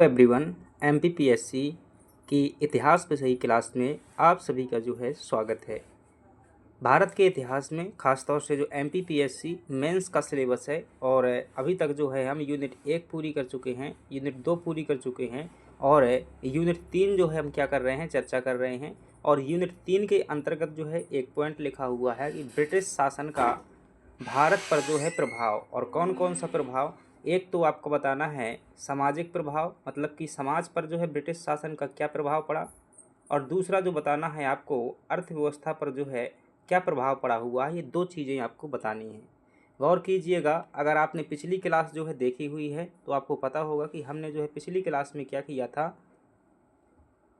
Everyone, MPPSC की इतिहास विषय क्लास में आप सभी का जो है स्वागत है। भारत के इतिहास में ख़ासतौर से जो एमपीपीएससी मेंस का सिलेबस है और अभी तक जो है हम यूनिट 1 पूरी कर चुके हैं, यूनिट 2 पूरी कर चुके हैं और यूनिट 3 जो है हम क्या कर रहे हैं, चर्चा कर रहे हैं। और यूनिट 3 के अंतर्गत जो है एक पॉइंट लिखा हुआ है कि ब्रिटिश शासन का भारत पर जो है प्रभाव, और कौन कौन सा प्रभाव। एक तो आपको बताना है सामाजिक प्रभाव, मतलब कि समाज पर जो है ब्रिटिश शासन का क्या प्रभाव पड़ा, और दूसरा जो बताना है आपको अर्थव्यवस्था पर जो है क्या प्रभाव पड़ा हुआ है। ये दो चीज़ें आपको बतानी है। गौर कीजिएगा, अगर आपने पिछली क्लास जो है देखी हुई है तो आपको पता होगा कि हमने जो है पिछली क्लास में क्या किया था।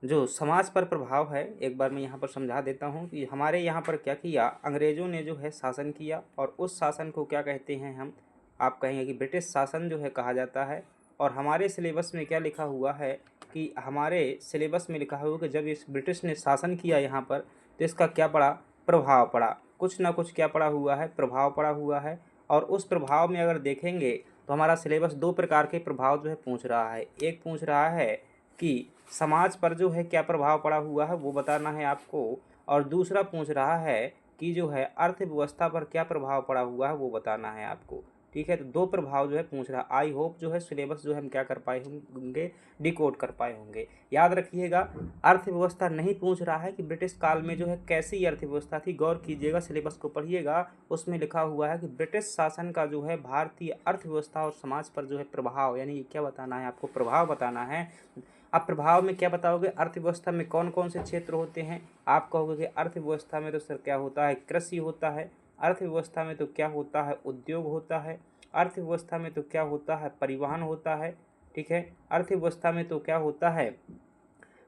जो समाज पर प्रभाव है, एक बार मैं यहाँ पर समझा देता हूँ कि हमारे यहाँ पर क्या किया, अंग्रेज़ों ने जो है शासन किया, और उस शासन को क्या कहते हैं हम, आप कहेंगे कि ब्रिटिश शासन जो है कहा जाता है। और हमारे सिलेबस में क्या लिखा हुआ है कि हमारे सिलेबस में लिखा हुआ है कि जब इस ब्रिटिश ने शासन किया यहाँ पर तो इसका क्या पड़ा, प्रभाव पड़ा। कुछ ना कुछ क्या पड़ा हुआ है, प्रभाव पड़ा हुआ है। और उस प्रभाव में अगर देखेंगे तो हमारा सिलेबस दो प्रकार के प्रभाव जो है पूछ रहा है। एक पूछ रहा है कि समाज पर जो है क्या प्रभाव पड़ा हुआ है वो बताना है आपको, और दूसरा पूछ रहा है कि जो है अर्थव्यवस्था पर क्या प्रभाव पड़ा हुआ है वो बताना है आपको। ठीक है, तो दो प्रभाव जो है पूछ रहा। आई होप जो है सिलेबस जो है हम क्या कर पाए होंगे, डिकोड कर पाए होंगे। याद रखिएगा, अर्थव्यवस्था नहीं पूछ रहा है कि ब्रिटिश काल में जो है कैसी अर्थव्यवस्था थी। गौर कीजिएगा, सिलेबस को पढ़िएगा, उसमें लिखा हुआ है कि ब्रिटिश शासन का जो है भारतीय अर्थव्यवस्था और समाज पर जो है प्रभाव, यानी क्या बताना है आपको, प्रभाव बताना है। अब प्रभाव में क्या बताओगे, अर्थव्यवस्था में कौन कौन से क्षेत्र होते हैं। आप कहोगे कि अर्थव्यवस्था में तो सर क्या होता है, कृषि होता है। अर्थव्यवस्था में तो क्या होता है, उद्योग होता है। अर्थव्यवस्था में तो क्या होता है, परिवहन होता है। ठीक है, अर्थव्यवस्था में तो क्या होता है,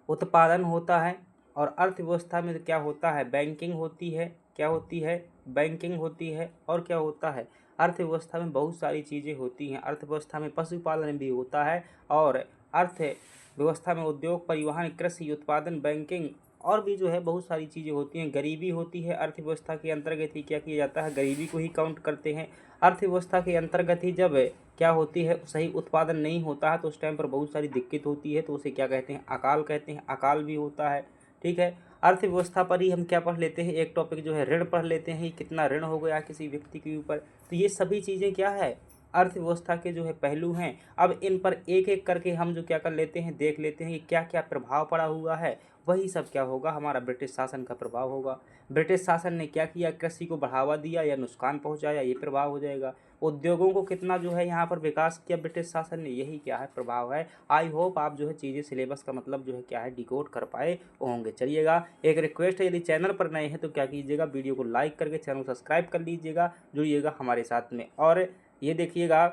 उत्पादन होता है। और अर्थव्यवस्था में क्या होता है, बैंकिंग होती है। क्या होती है, बैंकिंग होती है। और क्या होता है, अर्थव्यवस्था में बहुत सारी चीज़ें होती हैं। अर्थव्यवस्था में पशुपालन भी होता है, और अर्थव्यवस्था में उद्योग, परिवहन, कृषि, उत्पादन, बैंकिंग और भी जो है बहुत सारी चीज़ें होती हैं। गरीबी होती है, अर्थव्यवस्था के अंतर्गत ही क्या किया जाता है, गरीबी को ही काउंट करते हैं। अर्थव्यवस्था के अंतर्गत ही जब क्या होती है, सही उत्पादन नहीं होता है तो उस टाइम पर बहुत सारी दिक्कत होती है, तो उसे क्या कहते हैं, अकाल कहते हैं। अकाल भी होता है। ठीक है, अर्थव्यवस्था पर ही हम क्या पढ़ लेते हैं, एक टॉपिक जो है ऋण पढ़ लेते हैं, कितना ऋण हो गया किसी व्यक्ति के ऊपर। तो ये सभी चीज़ें क्या है, अर्थव्यवस्था के जो है पहलू हैं। अब इन पर एक एक करके हम जो क्या कर लेते हैं, देख लेते हैं कि क्या क्या प्रभाव पड़ा हुआ है। वही सब क्या होगा, हमारा ब्रिटिश शासन का प्रभाव होगा। ब्रिटिश शासन ने क्या किया, कृषि को बढ़ावा दिया या नुकसान पहुंचाया, ये प्रभाव हो जाएगा। उद्योगों को कितना जो है यहाँ पर विकास किया ब्रिटिश शासन ने, यही क्या है, प्रभाव है। आई होप आप जो है चीज़ें सिलेबस का मतलब जो है क्या है, डिकोड कर पाए होंगे। चलिएगा, एक रिक्वेस्ट है, यदि चैनल पर नए हैं तो क्या कीजिएगा, वीडियो को लाइक करके चैनल को सब्सक्राइब कर लीजिएगा, जुड़िएगा हमारे साथ में। और ये देखिएगा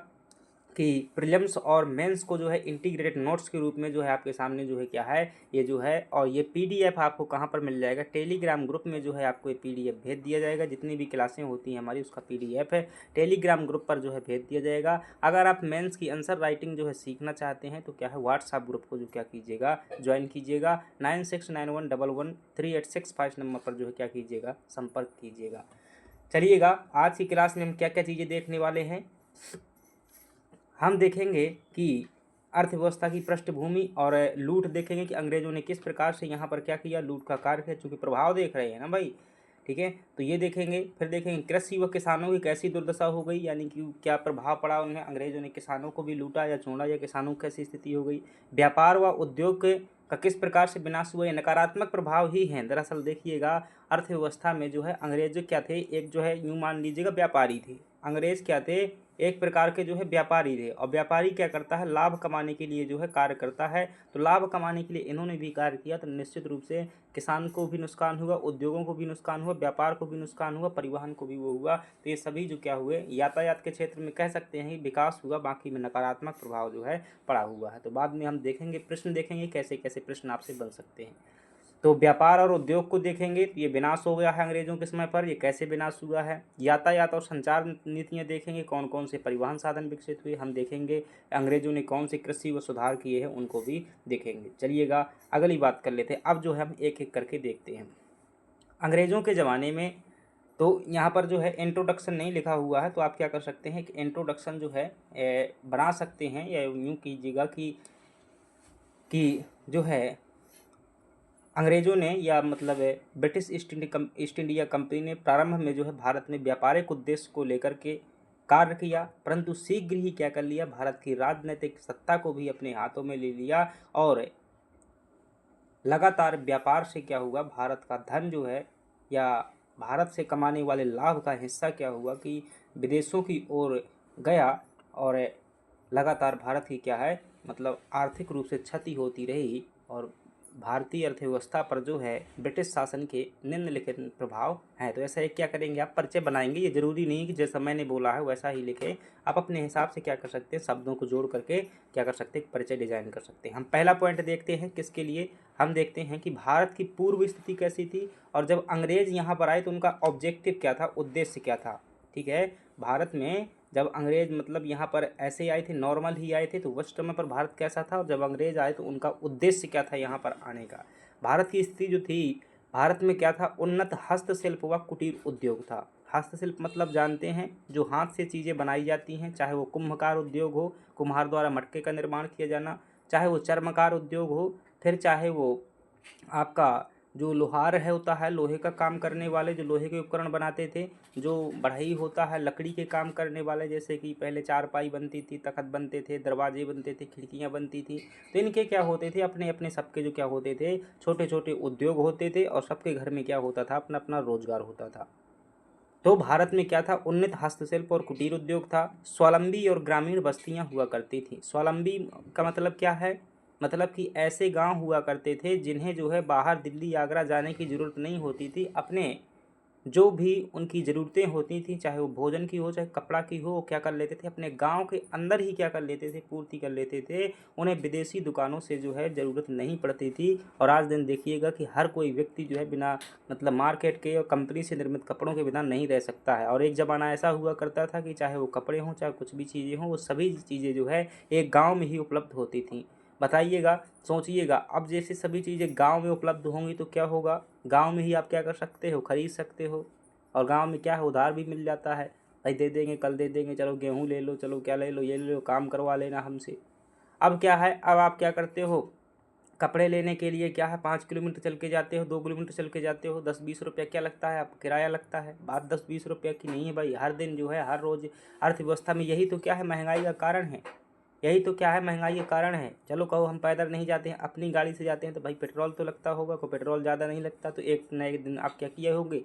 कि प्रीलिम्स और मेंस को जो है इंटीग्रेटेड नोट्स के रूप में जो है आपके सामने जो है क्या है, ये जो है, और ये पीडीएफ आपको कहाँ पर मिल जाएगा, टेलीग्राम ग्रुप में जो है आपको ये पीडीएफ भेज दिया जाएगा। जितनी भी क्लासें होती हैं हमारी उसका पीडीएफ है, टेलीग्राम ग्रुप पर जो है भेज दिया जाएगा। अगर आप मेंस की आंसर राइटिंग जो है सीखना चाहते हैं तो क्या है, व्हाट्सएप ग्रुप को जो क्या कीजिएगा, ज्वाइन कीजिएगा। 9691113865 नंबर पर जो है क्या कीजिएगा, संपर्क कीजिएगा। चलिएगा, आज की क्लास में हम क्या क्या चीज़ें देखने वाले हैं। हम देखेंगे कि अर्थव्यवस्था की पृष्ठभूमि और लूट देखेंगे कि अंग्रेजों ने किस प्रकार से यहाँ पर क्या किया, लूट का कार्य है, चूँकि प्रभाव देख रहे हैं ना भाई। ठीक है, तो ये देखेंगे। फिर देखेंगे कृषि व किसानों की कैसी दुर्दशा हो गई, यानी कि क्या प्रभाव पड़ा उन्हें, अंग्रेजों ने किसानों को भी लूटा या छोड़ा, या किसानों की कैसी स्थिति हो गई। व्यापार व उद्योग का किस प्रकार से विनाश हुआ, ये नकारात्मक प्रभाव ही हैं। दरअसल देखिएगा, अर्थव्यवस्था में जो है अंग्रेज क्या थे, एक जो है यूँ मान लीजिएगा व्यापारी थे। अंग्रेज क्या थे, एक प्रकार के जो है व्यापारी थे। और व्यापारी क्या करता है, लाभ कमाने के लिए जो है कार्य करता है। तो लाभ कमाने के लिए इन्होंने भी कार्य किया, तो निश्चित रूप से किसान को भी नुकसान हुआ, उद्योगों को भी नुकसान हुआ, व्यापार को भी नुकसान हुआ, परिवहन को भी वो हुआ। तो ये सभी जो क्या हुए, यातायात के क्षेत्र में कह सकते हैं विकास हुआ, बाकी में नकारात्मक प्रभाव जो है पड़ा हुआ है। तो बाद में हम देखेंगे, प्रश्न देखेंगे कैसे कैसे प्रश्न आपसे बन सकते हैं। तो व्यापार और उद्योग को देखेंगे तो ये विनाश हो गया है अंग्रेजों के समय पर, ये कैसे विनाश हुआ है। यातायात और संचार नीतियाँ देखेंगे, कौन कौन से परिवहन साधन विकसित हुए, हम देखेंगे अंग्रेजों ने कौन से कृषि व सुधार किए हैं, उनको भी देखेंगे। चलिएगा, अगली बात कर लेते हैं। अब जो है हम एक एक करके देखते हैं अंग्रेजों के ज़माने में। तो यहाँ पर जो है इंट्रोडक्शन नहीं लिखा हुआ है, तो आप क्या कर सकते हैं कि इंट्रोडक्शन जो है बना सकते हैं, या यूँ कीजिएगा कि कि जो है अंग्रेज़ों ने या मतलब ब्रिटिश ईस्ट इंडिया कंपनी ने प्रारंभ में जो है भारत में व्यापारिक उद्देश्य को लेकर के कार्य किया, परंतु शीघ्र ही क्या कर लिया, भारत की राजनीतिक सत्ता को भी अपने हाथों में ले लिया और लगातार व्यापार से क्या हुआ, भारत का धन जो है या भारत से कमाने वाले लाभ का हिस्सा क्या हुआ कि विदेशों की ओर गया और लगातार भारत की क्या है मतलब आर्थिक रूप से क्षति होती रही और भारतीय अर्थव्यवस्था पर जो है ब्रिटिश शासन के निम्नलिखित प्रभाव हैं। तो ऐसा एक क्या करेंगे, आप परिचय बनाएंगे। ये जरूरी नहीं कि जैसा मैंने बोला है वैसा ही लिखें, आप अपने हिसाब से क्या कर सकते हैं, शब्दों को जोड़ करके क्या कर सकते हैं, परिचय डिजाइन कर सकते हैं। हम पहला पॉइंट देखते हैं किसके लिए, हम देखते हैं कि भारत की पूर्व स्थिति कैसी थी और जब अंग्रेज यहाँ पर आए तो उनका ऑब्जेक्टिव क्या था, उद्देश्य क्या था। ठीक है, भारत में जब अंग्रेज मतलब यहाँ पर ऐसे ही आए थे, नॉर्मल ही आए थे, तो उस समय पर भारत कैसा था, और जब अंग्रेज आए तो उनका उद्देश्य क्या था यहाँ पर आने का। भारत की स्थिति जो थी, भारत में क्या था, उन्नत हस्तशिल्प व कुटीर उद्योग था। हस्तशिल्प मतलब जानते हैं, जो हाथ से चीज़ें बनाई जाती हैं, चाहे वो कुम्भकार उद्योग हो, कुम्हार द्वारा मटके का निर्माण किया जाना, चाहे वो चर्मकार उद्योग हो, फिर चाहे वो आपका जो लोहार है होता है, लोहे का काम करने वाले जो लोहे के उपकरण बनाते थे, जो बढ़ई होता है लकड़ी के काम करने वाले, जैसे कि पहले चारपाई बनती थी, तख्त बनते थे, दरवाजे बनते थे, खिड़कियां बनती थी। तो इनके क्या होते थे, अपने अपने सबके जो क्या होते थे, छोटे छोटे उद्योग होते थे और सबके घर में क्या होता था, अपना अपना रोजगार होता था। तो भारत में क्या था, उन्नत हस्तशिल्प और कुटीर उद्योग था। स्वावलंबी और ग्रामीण बस्तियां हुआ करती थी। स्वावलंबी का मतलब क्या है, मतलब कि ऐसे गांव हुआ करते थे जिन्हें जो है बाहर दिल्ली आगरा जाने की ज़रूरत नहीं होती थी। अपने जो भी उनकी ज़रूरतें होती थी, चाहे वो भोजन की हो चाहे कपड़ा की हो, वो क्या कर लेते थे, अपने गांव के अंदर ही क्या कर लेते थे, पूर्ति कर लेते थे। उन्हें विदेशी दुकानों से जो है ज़रूरत नहीं पड़ती थी। और आज दिन देखिएगा कि हर कोई व्यक्ति जो है बिना मतलब मार्केट के और कंपनी से निर्मित कपड़ों के बिना नहीं रह सकता है। और एक ज़माना ऐसा हुआ करता था कि चाहे वो कपड़े हों चाहे कुछ भी चीज़ें हों, वो सभी चीज़ें जो है एक गाँव में ही उपलब्ध होती थी। बताइएगा, सोचिएगा, अब जैसे सभी चीज़ें गांव में उपलब्ध होंगी तो क्या होगा, गांव में ही आप क्या कर सकते हो, खरीद सकते हो। और गांव में क्या है, उधार भी मिल जाता है, भाई दे देंगे, कल दे देंगे, चलो गेहूँ ले लो, चलो क्या ले लो, ये ले लो, काम करवा लेना हमसे। अब क्या है, अब आप क्या करते हो, कपड़े लेने के लिए क्या है, 5 किलोमीटर चल के जाते हो, 2 किलोमीटर चल के जाते हो, 10-20 रुपया क्या लगता है, आप किराया लगता है। बात 10-20 रुपया की नहीं है भाई, हर दिन जो है हर रोज़ अर्थव्यवस्था में यही तो क्या है, महंगाई का कारण है। यही तो क्या है, महंगाई के कारण है। चलो कहो हम पैदल नहीं जाते हैं, अपनी गाड़ी से जाते हैं, तो भाई पेट्रोल तो लगता होगा, को पेट्रोल ज़्यादा नहीं लगता, तो एक न एक दिन आप क्या किए होंगे,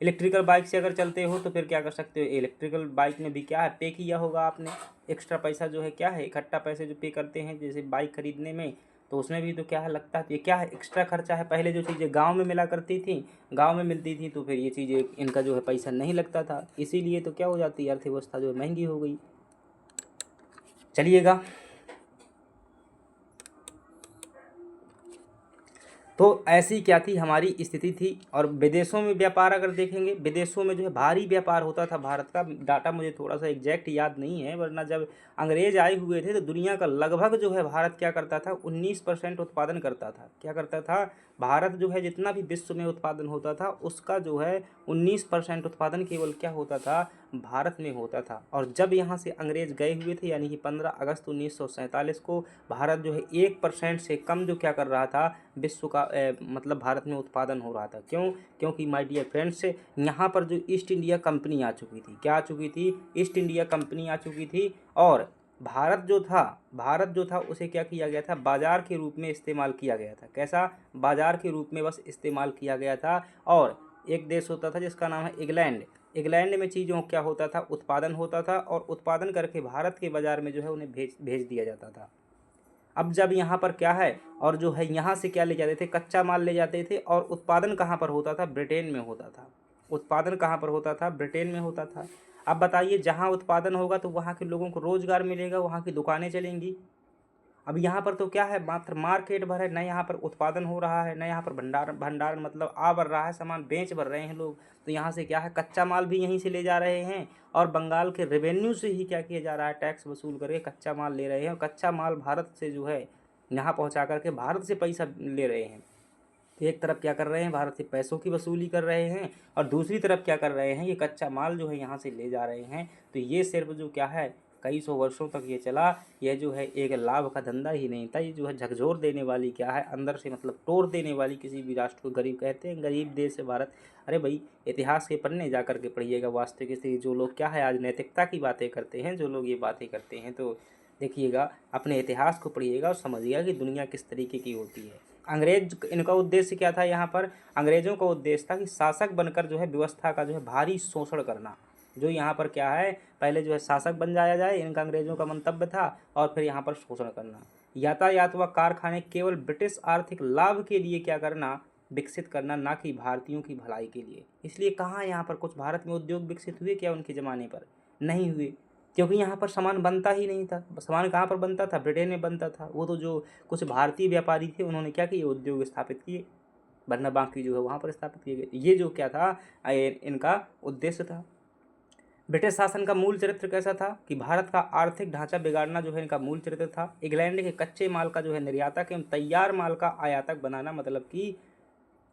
इलेक्ट्रिकल बाइक से अगर चलते हो तो फिर क्या कर सकते हो, इलेक्ट्रिकल बाइक में भी क्या है, पे किया होगा आपने। एक्स्ट्रा पैसा जो है क्या है, इकट्ठा पैसे जो पे करते हैं जैसे बाइक खरीदने में, तो उसमें भी तो क्या है लगता है, तो ये क्या है, एक्स्ट्रा खर्चा है। पहले जो चीज़ें गांव में मिला करती थी, गांव में मिलती थी, तो फिर ये चीज़ें इनका जो है पैसा नहीं लगता था, इसीलिए तो क्या हो जाती है, अर्थव्यवस्था जो है महंगी हो गई। चलिएगा, तो ऐसी क्या थी हमारी स्थिति थी। और विदेशों में व्यापार अगर देखेंगे, विदेशों में जो है भारी व्यापार होता था भारत का। डाटा मुझे थोड़ा सा एग्जैक्ट याद नहीं है, वरना जब अंग्रेज आए हुए थे तो दुनिया का लगभग जो है भारत क्या करता था, 19% उत्पादन करता था। क्या करता था, भारत जो है जितना भी विश्व में उत्पादन होता था उसका जो है 19% उत्पादन केवल क्या होता था, भारत में होता था। और जब यहाँ से अंग्रेज गए हुए थे, यानी कि 15 अगस्त 1947 को, भारत जो है 1% से कम जो क्या कर रहा था, विश्व का मतलब भारत में उत्पादन हो रहा था। क्यों, क्योंकि माय डियर फ्रेंड्स, यहाँ पर जो ईस्ट इंडिया कंपनी आ चुकी थी, क्या आ चुकी थी, ईस्ट इंडिया कंपनी आ चुकी थी। और भारत जो था उसे क्या किया गया था, बाजार के रूप में इस्तेमाल किया गया था। कैसा, बाजार के रूप में बस इस्तेमाल किया गया था। और एक देश होता था जिसका नाम है इंग्लैंड। इंग्लैंड में चीज़ों क्या होता था, उत्पादन होता था, और उत्पादन करके भारत के बाज़ार में जो है उन्हें भेज भेज दिया जाता था। अब जब यहाँ पर क्या है, और जो है यहाँ से क्या ले जाते थे, कच्चा माल ले जाते थे, और उत्पादन कहाँ पर होता था, ब्रिटेन में होता था। उत्पादन कहाँ पर होता था, ब्रिटेन में होता था। अब बताइए, जहाँ उत्पादन होगा तो वहाँ के लोगों को रोज़गार मिलेगा, वहाँ की दुकानें चलेंगी। अब यहाँ पर तो क्या है, मात्र मार्केट भर है, न यहाँ पर उत्पादन हो रहा है, न यहाँ पर भंडार भंडार मतलब आ भर रहा है, सामान बेच भर रहे हैं लोग। तो यहाँ से क्या है, कच्चा माल भी यहीं से ले जा रहे हैं, और बंगाल के रेवेन्यू से ही क्या किया जा रहा है, टैक्स वसूल करके कच्चा माल ले रहे हैं। और कच्चा माल भारत से जो है यहाँ पहुँचा करके भारत से पैसा ले रहे हैं। तो एक तरफ क्या कर रहे हैं, भारत से पैसों की वसूली कर रहे हैं, और दूसरी तरफ क्या कर रहे हैं, ये कच्चा माल जो है यहाँ से ले जा रहे हैं। तो ये सिर्फ जो क्या है, कई सौ वर्षों तक ये चला। यह जो है एक लाभ का धंधा ही नहीं था, ये जो है झकझोर देने वाली क्या है, अंदर से मतलब तोड़ देने वाली किसी भी राष्ट्र को गरीब कहते हैं, गरीब देश है भारत। अरे भाई इतिहास के पन्ने जा कर के पढ़िएगा वास्तविक स्थिति। जो लोग क्या है आज नैतिकता की बातें करते हैं, जो लोग ये बातें करते हैं, तो देखिएगा अपने इतिहास को पढ़िएगा और समझिएगा कि दुनिया किस तरीके की होती है। अंग्रेज इनका उद्देश्य क्या था, यहाँ पर अंग्रेजों का उद्देश्य था कि शासक बनकर जो है व्यवस्था का जो है भारी शोषण करना। जो यहाँ पर क्या है, पहले जो है शासक बन जाया जाए, इनका अंग्रेजों का मंतव्य था, और फिर यहाँ पर शोषण करना। यातायात व कारखाने केवल ब्रिटिश आर्थिक लाभ के लिए क्या करना, विकसित करना, ना कि भारतीयों की भलाई के लिए। इसलिए कहाँ यहाँ पर कुछ भारत में उद्योग विकसित हुए क्या उनके ज़माने पर? नहीं हुए, क्योंकि यहाँ पर सामान बनता ही नहीं था। सामान कहाँ पर बनता था? ब्रिटेन में बनता था। वो तो जो कुछ भारतीय व्यापारी थे उन्होंने क्या किए, उद्योग स्थापित किए, वरना बाकी जो है वहाँ पर स्थापित किए गए। ये जो क्या था, इनका उद्देश्य था। ब्रिटिश शासन का मूल चरित्र कैसा था कि भारत का आर्थिक ढांचा बिगाड़ना जो है इनका मूल चरित्र था। इंग्लैंड के कच्चे माल का जो है निर्यातक एवं तैयार माल का आयातक बनाना, मतलब कि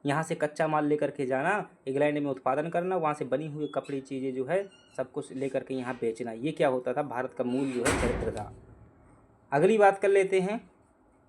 यहाँ से कच्चा माल लेकर के जाना, इंग्लैंड में उत्पादन करना, वहाँ से बनी हुई कपड़ी चीज़ें जो है सब कुछ लेकर के यहाँ बेचना। ये क्या होता था, भारत का मूल जो है चरित्र था। अगली बात कर लेते हैं।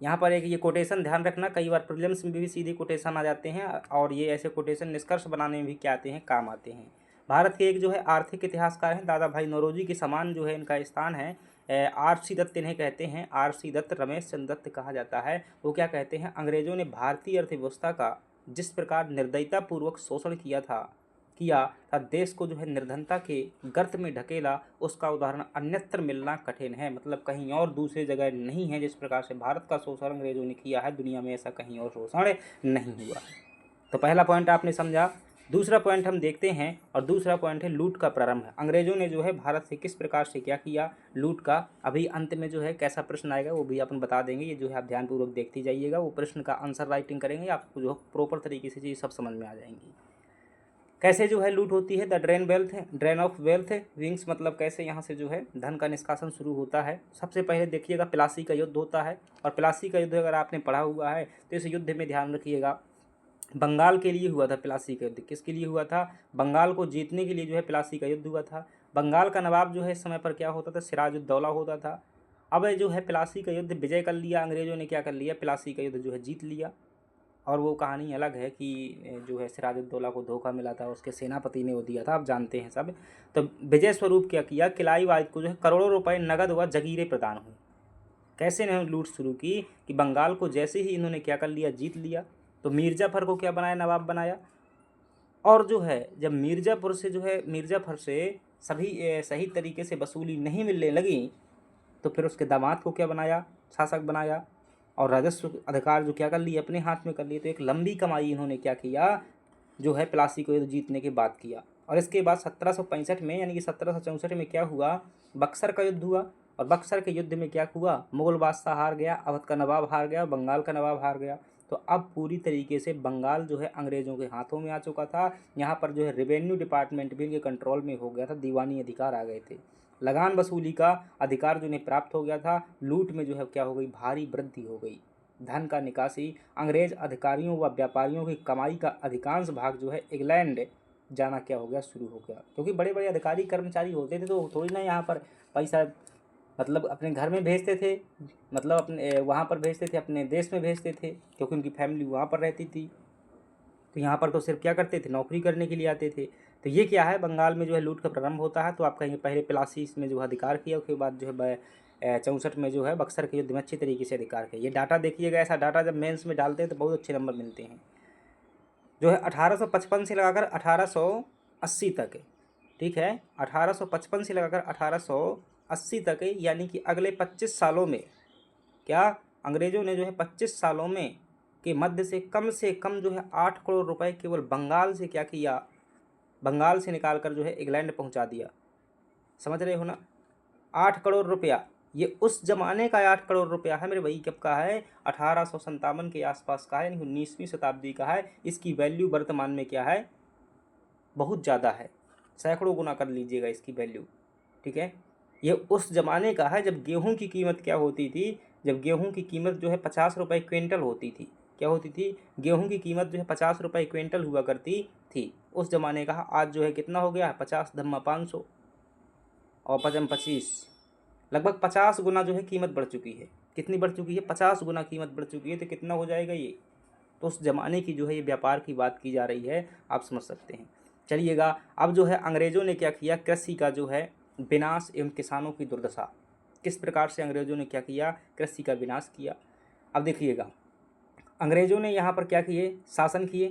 यहाँ पर एक ये कोटेशन ध्यान रखना, कई बार प्रीलिम्स में भी सीधे कोटेशन आ जाते हैं, और ये ऐसे कोटेशन निष्कर्ष बनाने में भी क्या आते हैं, काम आते हैं। भारत के एक जो है आर्थिक इतिहासकार हैं दादा भाई नौरोजी के समान जो है इनका स्थान है। RC दत्त इन्हें कहते हैं, RC दत्त, रमेश चंद्र दत्त कहा जाता है। वो क्या कहते हैं, अंग्रेजों ने भारतीय अर्थव्यवस्था का जिस प्रकार निर्दयतापूर्वक शोषण किया था देश को जो है निर्धनता के गर्त में ढकेला, उसका उदाहरण अन्यत्र मिलना कठिन है। मतलब कहीं और दूसरी जगह नहीं है जिस प्रकार से भारत का शोषण अंग्रेजों ने किया है, दुनिया में ऐसा कहीं और शोषण नहीं हुआ। तो पहला पॉइंट आपने समझा। दूसरा पॉइंट हम देखते हैं, और दूसरा पॉइंट है लूट का प्रारंभ। अंग्रेजों ने जो है भारत से किस प्रकार से क्या किया, लूट का। अभी अंत में जो है कैसा प्रश्न आएगा वो भी अपन बता देंगे, ये जो है आप ध्यानपूर्वक देखती जाइएगा। वो प्रश्न का आंसर राइटिंग करेंगे, आपको जो प्रॉपर तरीके से चीज़ सब समझ में आ जाएंगी। कैसे जो है लूट होती है, the drain of wealth wings, मतलब कैसे यहाँ से जो है धन का निष्कासन शुरू होता है। सबसे पहले देखिएगा प्लासी का युद्ध होता है, और प्लासी का युद्ध अगर आपने पढ़ा हुआ है तो इस युद्ध में ध्यान रखिएगा, बंगाल के लिए हुआ था प्लासी का युद्ध। किसके लिए हुआ था? बंगाल को जीतने के लिए जो है प्लासी का युद्ध हुआ था। बंगाल का नवाब जो है इस समय पर क्या होता था, सिराजुद्दौला होता था। अब जो है प्लासी का युद्ध विजय कर लिया अंग्रेजों ने, क्या कर लिया, प्लासी का युद्ध जो है जीत लिया। और वो कहानी अलग है कि जो है सिराजुद्दौला को धोखा मिला था, उसके सेनापति ने वो दिया था, आप जानते हैं सब। तो विजय स्वरूप क्या किया, किलाई वाहिद को जो है करोड़ों रुपए नगद व जगीरे प्रदान हुए। कैसे इन्होंने लूट शुरू की कि बंगाल को जैसे ही इन्होंने क्या कर लिया, जीत लिया, तो मिर्ज़ाफर को क्या बनाया, नवाब बनाया। और जो है जब मिर्ज़ाफर से सभी सही तरीके से वसूली नहीं मिलने लगी, तो फिर उसके दामाद को क्या बनाया, शासक बनाया, और राजस्व अधिकार जो क्या कर लिए, अपने हाथ में कर लिए। तो एक लंबी कमाई इन्होंने क्या किया, जो है प्लासी को जीतने के बाद किया। और इसके बाद 1765 में यानी कि 1764 में क्या हुआ, बक्सर का युद्ध हुआ। और बक्सर के युद्ध में क्या हुआ, मुगल बादशाह हार गया, अवध का नवाब हार गया, बंगाल का नवाब हार गया। तो अब पूरी तरीके से बंगाल जो है अंग्रेज़ों के हाथों में आ चुका था। यहाँ पर जो है रेवेन्यू डिपार्टमेंट भी इनके कंट्रोल में हो गया था, दीवानी अधिकार आ गए थे, लगान वसूली का अधिकार जो इन्हें प्राप्त हो गया था। लूट में जो है क्या हो गई, भारी वृद्धि हो गई। धन का निकासी, अंग्रेज अधिकारियों व व्यापारियों की कमाई का अधिकांश भाग जो है इंग्लैंड जाना क्या हो गया, शुरू हो गया। क्योंकि बड़े बड़े अधिकारी कर्मचारी होते थे, तो थोड़ी ना यहाँ पर पैसा मतलब अपने घर में भेजते थे, मतलब अपने वहाँ पर भेजते थे, अपने देश में भेजते थे, क्योंकि उनकी फैमिली वहाँ पर रहती थी। तो यहाँ पर तो सिर्फ क्या करते थे, नौकरी करने के लिए आते थे। तो ये क्या है, बंगाल में जो है लूट का प्रारंभ होता है। तो आप कहेंगे पहले प्लासी इसमें जो है अधिकार किया, उसके बाद जो है 64 में जो है बक्सर के युद्ध में अच्छी तरीके से अधिकार किया। ये डाटा देखिएगा, ऐसा डाटा जब मेंस में डालते हैं तो बहुत अच्छे नंबर मिलते हैं। जो है 1855 से लगाकर 1880 तक, ठीक है, 1855 से लगाकर 1880 तक, यानी कि अगले 25 सालों में क्या अंग्रेज़ों ने जो है 25 सालों में के मध्य से कम जो है 8 करोड़ रुपए केवल बंगाल से क्या किया, बंगाल से निकाल कर जो है इंग्लैंड पहुंचा दिया। समझ रहे हो ना, 8 करोड़ रुपया, ये उस जमाने का 8 करोड़ रुपया है मेरे भाई। कब का है, 1857 के आसपास का है, यानी 19वीं शताब्दी का है। इसकी वैल्यू वर्तमान में क्या है, बहुत ज़्यादा है, सैकड़ों गुना कर लीजिएगा इसकी वैल्यू, ठीक है। ये उस ज़माने का है जब गेहूं की कीमत क्या होती थी, जब गेहूं की कीमत जो है 50 रुपये क्विंटल होती थी। क्या होती थी, गेहूं की कीमत जो है 50 रुपये क्विंटल हुआ करती थी उस ज़माने का। आज जो है कितना हो गया, 50 धम्मा 500 और 55 25, लगभग 50 गुना जो है कीमत बढ़ चुकी है। कितनी बढ़ चुकी है? 50 गुना कीमत बढ़ चुकी है। तो कितना हो जाएगा ये? तो उस ज़माने की जो है ये व्यापार की बात की जा रही है, आप समझ सकते हैं। चलिएगा, अब जो है अंग्रेज़ों ने क्या किया, कृषि का जो है विनाश एवं किसानों की दुर्दशा, किस प्रकार से अंग्रेज़ों ने क्या किया, कृषि का विनाश किया। अब देखिएगा, अंग्रेज़ों ने यहाँ पर क्या किए, शासन किए।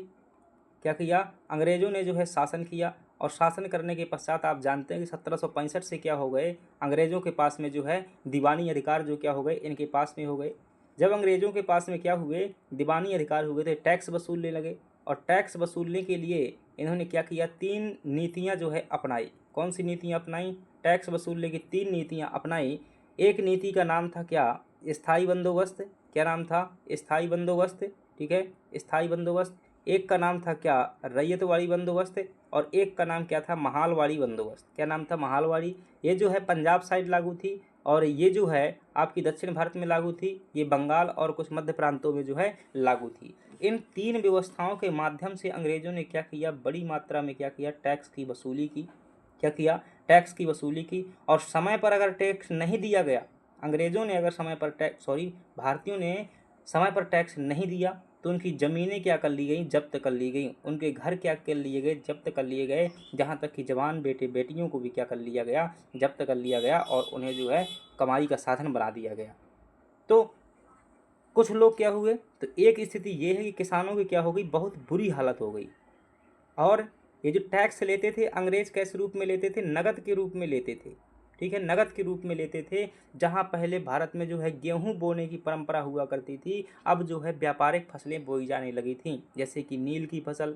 क्या किया? अंग्रेज़ों ने जो है शासन किया, और शासन करने के पश्चात आप जानते हैं कि 1765 से क्या हो गए, अंग्रेज़ों के पास में जो है दीवानी अधिकार जो क्या हो गए, इनके पास में हो गए। जब अंग्रेज़ों के पास में क्या हुए, दीवानी अधिकार हुए, तो टैक्स वसूलने लगे। और टैक्स वसूलने के लिए इन्होंने क्या किया, 3 नीतियाँ जो है अपनाई। कौन सी नीतियाँ अपनाई? टैक्स वसूलने की 3 नीतियाँ अपनाई। एक नीति का नाम था क्या, स्थायी बंदोबस्त। क्या नाम था? स्थायी बंदोबस्त। ठीक है, स्थायी बंदोबस्त। एक का नाम था क्या, रैयतवाड़ी बंदोबस्त। और एक का नाम क्या था, महालवाड़ी बंदोबस्त। क्या नाम था? महालवाड़ी। ये जो है पंजाब साइड लागू थी, और ये जो है आपकी दक्षिण भारत में लागू थी, ये बंगाल और कुछ मध्य प्रांतों में जो है लागू थी। इन 3 व्यवस्थाओं के माध्यम से अंग्रेज़ों ने क्या किया, बड़ी मात्रा में क्या किया, टैक्स की वसूली की। क्या किया? टैक्स की वसूली की। और समय पर अगर टैक्स नहीं दिया गया, अंग्रेज़ों ने अगर समय पर भारतीयों ने समय पर टैक्स नहीं दिया, तो उनकी ज़मीनें क्या कर ली गई, जब्त कर ली गई। उनके घर क्या कर लिए गए, जब्त कर लिए गए। जहाँ तक कि जवान बेटे बेटियों को भी क्या कर लिया गया, जब्त कर लिया गया, और उन्हें जो है कमाई का साधन बना दिया गया। तो कुछ लोग क्या हुए, तो एक स्थिति ये है कि किसानों की क्या हो गई, बहुत बुरी हालत हो गई। और ये जो टैक्स लेते थे अंग्रेज, कैसे रूप में लेते थे, नगद के रूप में लेते थे। ठीक है, नगद के रूप में लेते थे। जहाँ पहले भारत में जो है गेहूं बोने की परंपरा हुआ करती थी, अब जो है व्यापारिक फसलें बोई जाने लगी थी, जैसे कि नील की फसल,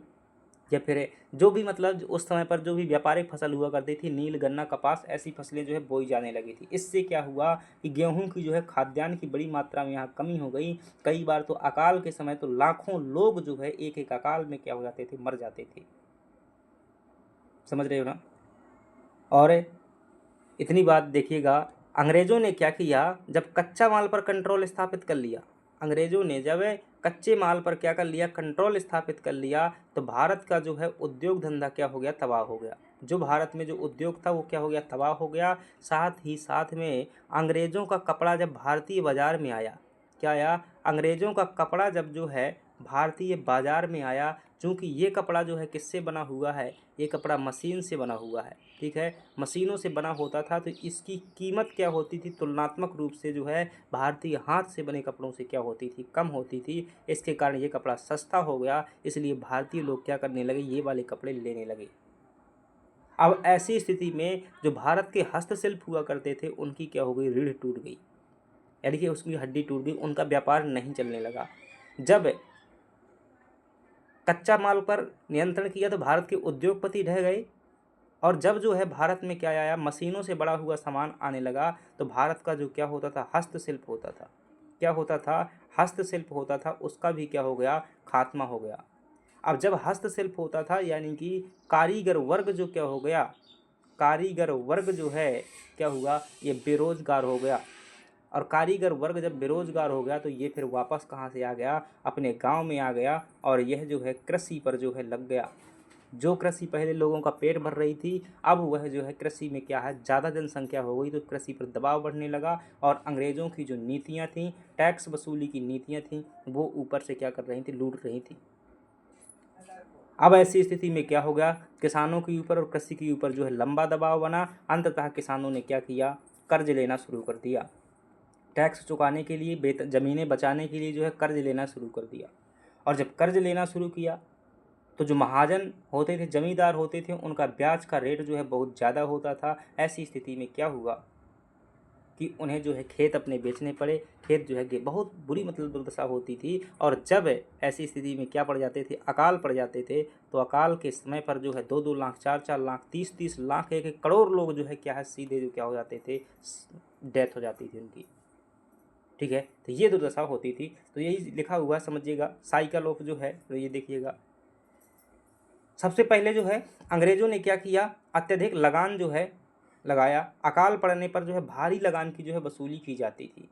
या फिर जो भी मतलब उस समय पर जो भी व्यापारिक फसल हुआ करती थी, नील, गन्ना, कपास, ऐसी फसलें जो है बोई जाने लगी थी। इससे क्या हुआ कि गेहूं की जो है खाद्यान्न की बड़ी मात्रा में यहाँ कमी हो गई। कई बार तो अकाल के समय तो लाखों लोग जो है एक एक अकाल में क्या हो जाते थे, मर जाते थे। समझ रहे हो ना? और इतनी बात देखिएगा, अंग्रेज़ों ने क्या किया, जब कच्चा माल पर कंट्रोल स्थापित कर लिया, अंग्रेज़ों ने जब कच्चे माल पर क्या कर लिया, कंट्रोल स्थापित कर लिया, तो भारत का जो है उद्योग धंधा क्या हो गया, तबाह हो गया। जो भारत में जो उद्योग था वो क्या हो गया, तबाह हो गया। साथ ही साथ में अंग्रेज़ों का कपड़ा जब भारतीय बाज़ार में आया, क्या आया, अंग्रेज़ों का कपड़ा जब जो है भारतीय बाज़ार में आया, चूँकि ये कपड़ा जो है किससे बना हुआ है, ये कपड़ा मशीन से बना हुआ है। ठीक है, मशीनों से बना होता था, तो इसकी कीमत क्या होती थी, तुलनात्मक रूप से जो है भारतीय हाथ से बने कपड़ों से क्या होती थी, कम होती थी। इसके कारण ये कपड़ा सस्ता हो गया, इसलिए भारतीय लोग क्या करने लगे, ये वाले कपड़े लेने लगे। अब ऐसी स्थिति में जो भारत के हस्तशिल्प हुआ करते थे, उनकी क्या हो गई, रीढ़ टूट गई, यानी कि उसकी हड्डी टूट गई, उनका व्यापार नहीं चलने लगा। जब कच्चा माल पर नियंत्रण किया तो भारत के उद्योगपति ढह गए, और जब जो है भारत में क्या आया, मशीनों से बड़ा हुआ सामान आने लगा, तो भारत का जो क्या होता था, हस्तशिल्प होता था, क्या होता था, हस्तशिल्प होता था, उसका भी क्या हो गया, खात्मा हो गया। अब जब हस्तशिल्प होता था, यानी कि कारीगर वर्ग जो क्या हो गया, कारीगर वर्ग जो है क्या हुआ, ये बेरोजगार हो गया। और कारीगर वर्ग जब बेरोजगार हो गया, तो ये फिर वापस कहाँ से आ गया, अपने गांव में आ गया, और यह जो है कृषि पर जो है लग गया। जो कृषि पहले लोगों का पेट भर रही थी, अब वह जो है कृषि में क्या है, ज़्यादा जनसंख्या हो गई, तो कृषि पर दबाव बढ़ने लगा। और अंग्रेज़ों की जो नीतियाँ थीं, टैक्स वसूली की नीतियाँ थीं, वो ऊपर से क्या कर रही थी, लूट रही थी। अब ऐसी स्थिति में क्या हो गया, किसानों के ऊपर और कृषि के ऊपर जो है लंबा दबाव बना। अंततः किसानों ने क्या किया, कर्ज लेना शुरू कर दिया। टैक्स चुकाने के लिए, ज़मीनें बचाने के लिए जो है कर्ज लेना शुरू कर दिया। और जब कर्ज लेना शुरू किया, तो जो महाजन होते थे, जमींदार होते थे, उनका ब्याज का रेट जो है बहुत ज़्यादा होता था। ऐसी स्थिति में क्या हुआ कि उन्हें जो है खेत अपने बेचने पड़े। खेत जो है बहुत बुरी मतलब दुर्दशा होती थी। और जब ऐसी स्थिति में क्या पड़ जाते थे, अकाल पड़ जाते थे, तो अकाल के समय पर जो है 2-2 लाख, 4-4 लाख, 30-30 लाख, 1-1 करोड़ लोग जो है क्या है, सीधे जो क्या हो जाते थे, डेथ हो जाती थी उनकी। ठीक है, तो ये दुर्दशा होती थी। तो यही लिखा हुआ समझिएगा, साइकिल ऑफ जो है, तो ये देखिएगा। सबसे पहले जो है अंग्रेज़ों ने क्या किया, अत्यधिक लगान जो है लगाया। अकाल पड़ने पर जो है भारी लगान की जो है वसूली की जाती थी।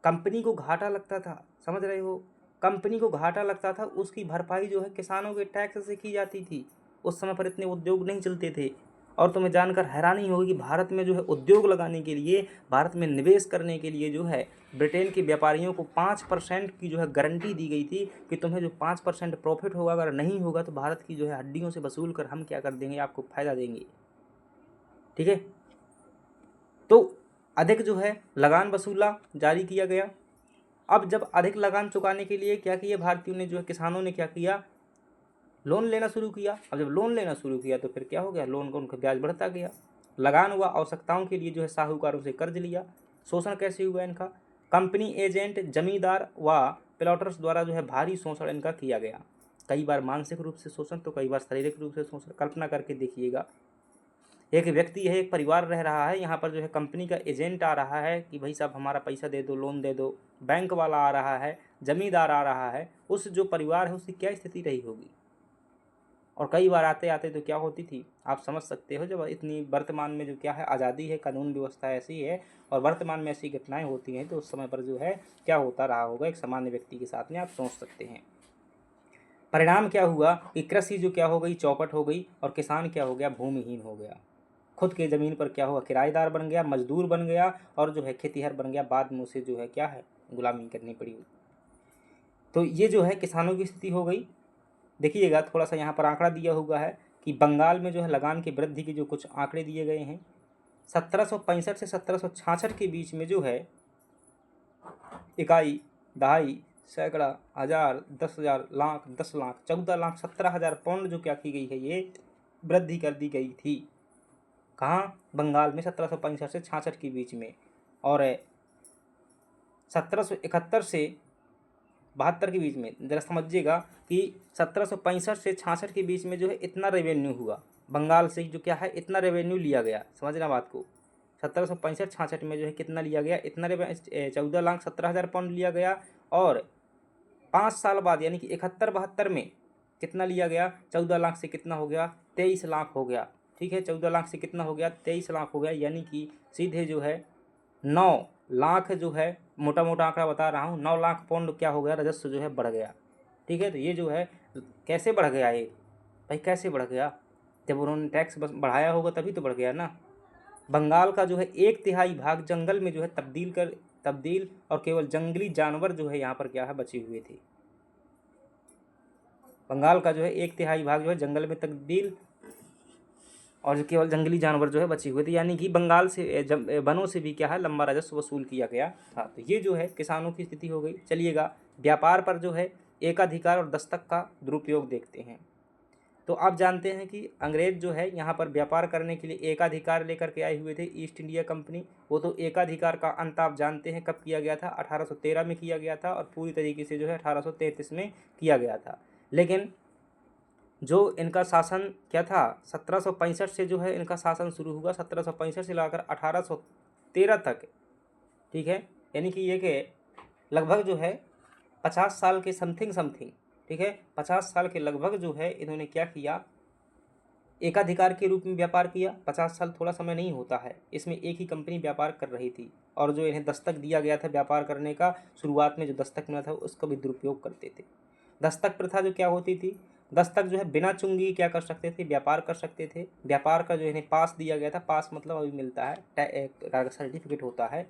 कंपनी को घाटा लगता था, समझ रहे हो, कंपनी को घाटा लगता था, उसकी भरपाई जो है किसानों के टैक्स से की जाती थी। उस समय पर इतने उद्योग नहीं चलते थे, और तुम्हें जानकर हैरानी होगी कि भारत में जो है उद्योग लगाने के लिए, भारत में निवेश करने के लिए जो है ब्रिटेन के व्यापारियों को 5% की जो है गारंटी दी गई थी कि तुम्हें जो 5% प्रॉफिट होगा, अगर नहीं होगा तो भारत की जो है हड्डियों से वसूल कर हम क्या कर देंगे, आपको फ़ायदा देंगे। ठीक है, तो अधिक जो है लगान वसूला जारी किया गया। अब जब अधिक लगान चुकाने के लिए क्या किया भारतीयों ने, जो है किसानों ने क्या किया, लोन लेना शुरू किया। अब जब लोन लेना शुरू किया तो फिर क्या हो गया, लोन का उनका ब्याज बढ़ता गया। लगान हुआ, आवश्यकताओं के लिए जो है साहूकारों से कर्ज लिया। शोषण कैसे हुआ इनका, कंपनी एजेंट, जमींदार व प्लॉटर्स द्वारा जो है भारी शोषण इनका किया गया। कई बार मानसिक रूप से शोषण तो कई बार शारीरिक रूप से शोषण। कल्पना करके देखिएगा, एक व्यक्ति है, एक परिवार रह रहा है, यहाँ पर जो है कंपनी का एजेंट आ रहा है कि भाई साहब हमारा पैसा दे दो, लोन दे दो। बैंक वाला आ रहा है, जमींदार आ रहा है। उस जो परिवार है उसकी क्या स्थिति रही होगी। और कई बार आते आते तो क्या होती थी, आप समझ सकते हो। जब इतनी वर्तमान में जो क्या है आज़ादी है, कानून व्यवस्था ऐसी है और वर्तमान में ऐसी घटनाएं होती हैं, तो उस समय पर जो है क्या होता रहा होगा एक सामान्य व्यक्ति के साथ में, आप सोच सकते हैं। परिणाम क्या हुआ कि कृषि जो क्या हो गई, चौपट हो गई, और किसान क्या हो गया, भूमिहीन हो गया। खुद के ज़मीन पर क्या हुआ, किराएदार बन गया, मजदूर बन गया, और जो है खेतीहर बन गया। बाद में उसे जो है क्या है, गुलामी करनी पड़ी। तो ये जो है किसानों की स्थिति हो गई। देखिएगा थोड़ा सा यहाँ पर आंकड़ा दिया हुआ है कि बंगाल में जो है लगान की वृद्धि के जो कुछ आंकड़े दिए गए हैं। 1765 से 1766 के बीच में जो है इकाई, दहाई, सैकड़ा, हजार, 10,000, लाख, 10 लाख, 14 लाख, 17,000 पाउंड जो क्या की गई है, ये वृद्धि कर दी गई थी। कहाँ, बंगाल में 1765 से 66 के बीच में। और 1771 से 72 के बीच में, जरा समझिएगा कि 1765 से 66 के बीच में जो है इतना रेवेन्यू हुआ बंगाल से, जो क्या है इतना रेवेन्यू लिया गया। समझना बात को, 1765-66 में जो है कितना लिया गया, इतना 14,17,000 पाउंड लिया गया। और 5 साल बाद यानी कि 71-72 में कितना लिया गया, 14 लाख से कितना हो गया, 23 लाख हो गया। ठीक है, 14 लाख से कितना हो गया, 23 लाख हो गया। यानी कि सीधे जो है 9 लाख जो है, मोटा मोटा आंकड़ा बता रहा हूँ, 9 लाख पाउंड क्या हो गया, राजस्व जो है बढ़ गया। ठीक है, तो ये जो है कैसे बढ़ गया, ये भाई कैसे बढ़ गया, जब उन्होंने टैक्स बढ़ाया होगा तभी तो बढ़ गया ना। बंगाल का जो है 1/3 भाग जंगल में जो है तब्दील और केवल जंगली जानवर जो है यहाँ पर क्या है बचे हुए थे। बंगाल का जो है 1/3 भाग जो है जंगल में तब्दील और जो केवल जंगली जानवर जो है बचे हुए थे। यानी कि बंगाल से वनों से भी क्या है लंबा राजस्व वसूल किया गया था। तो ये जो है किसानों की स्थिति हो गई। चलिएगा व्यापार पर जो है एकाधिकार और दस्तक का दुरुपयोग देखते हैं। तो आप जानते हैं कि अंग्रेज जो है यहाँ पर व्यापार करने के लिए एकाधिकार लेकर के आए हुए थे, ईस्ट इंडिया कंपनी। वो तो एकाधिकार का अंत आप जानते हैं कब किया गया था, 1813 में किया गया था, और पूरी तरीके से जो है 1833 में किया गया था। लेकिन जो इनका शासन क्या था, 1765 से जो है इनका शासन शुरू हुआ, 1765 से लाकर 1813 तक। ठीक है, यानी कि ये के लगभग जो है 50 साल के समथिंग। ठीक है, 50 साल के लगभग जो है इन्होंने क्या किया, एकाधिकार के रूप में व्यापार किया। 50 साल थोड़ा समय नहीं होता है, इसमें एक ही कंपनी व्यापार कर रही थी, और जो इन्हें दस्तक दिया गया था व्यापार करने का, शुरुआत में जो दस्तक मिला था उसका भी दुरुपयोग करते थे। दस्तक प्रथा जो क्या होती थी, दस्तक जो है बिना चुंगी क्या कर सकते थे, व्यापार कर सकते थे। व्यापार का जो इन्हें पास दिया गया था, पास मतलब अभी मिलता है, एक सर्टिफिकेट होता है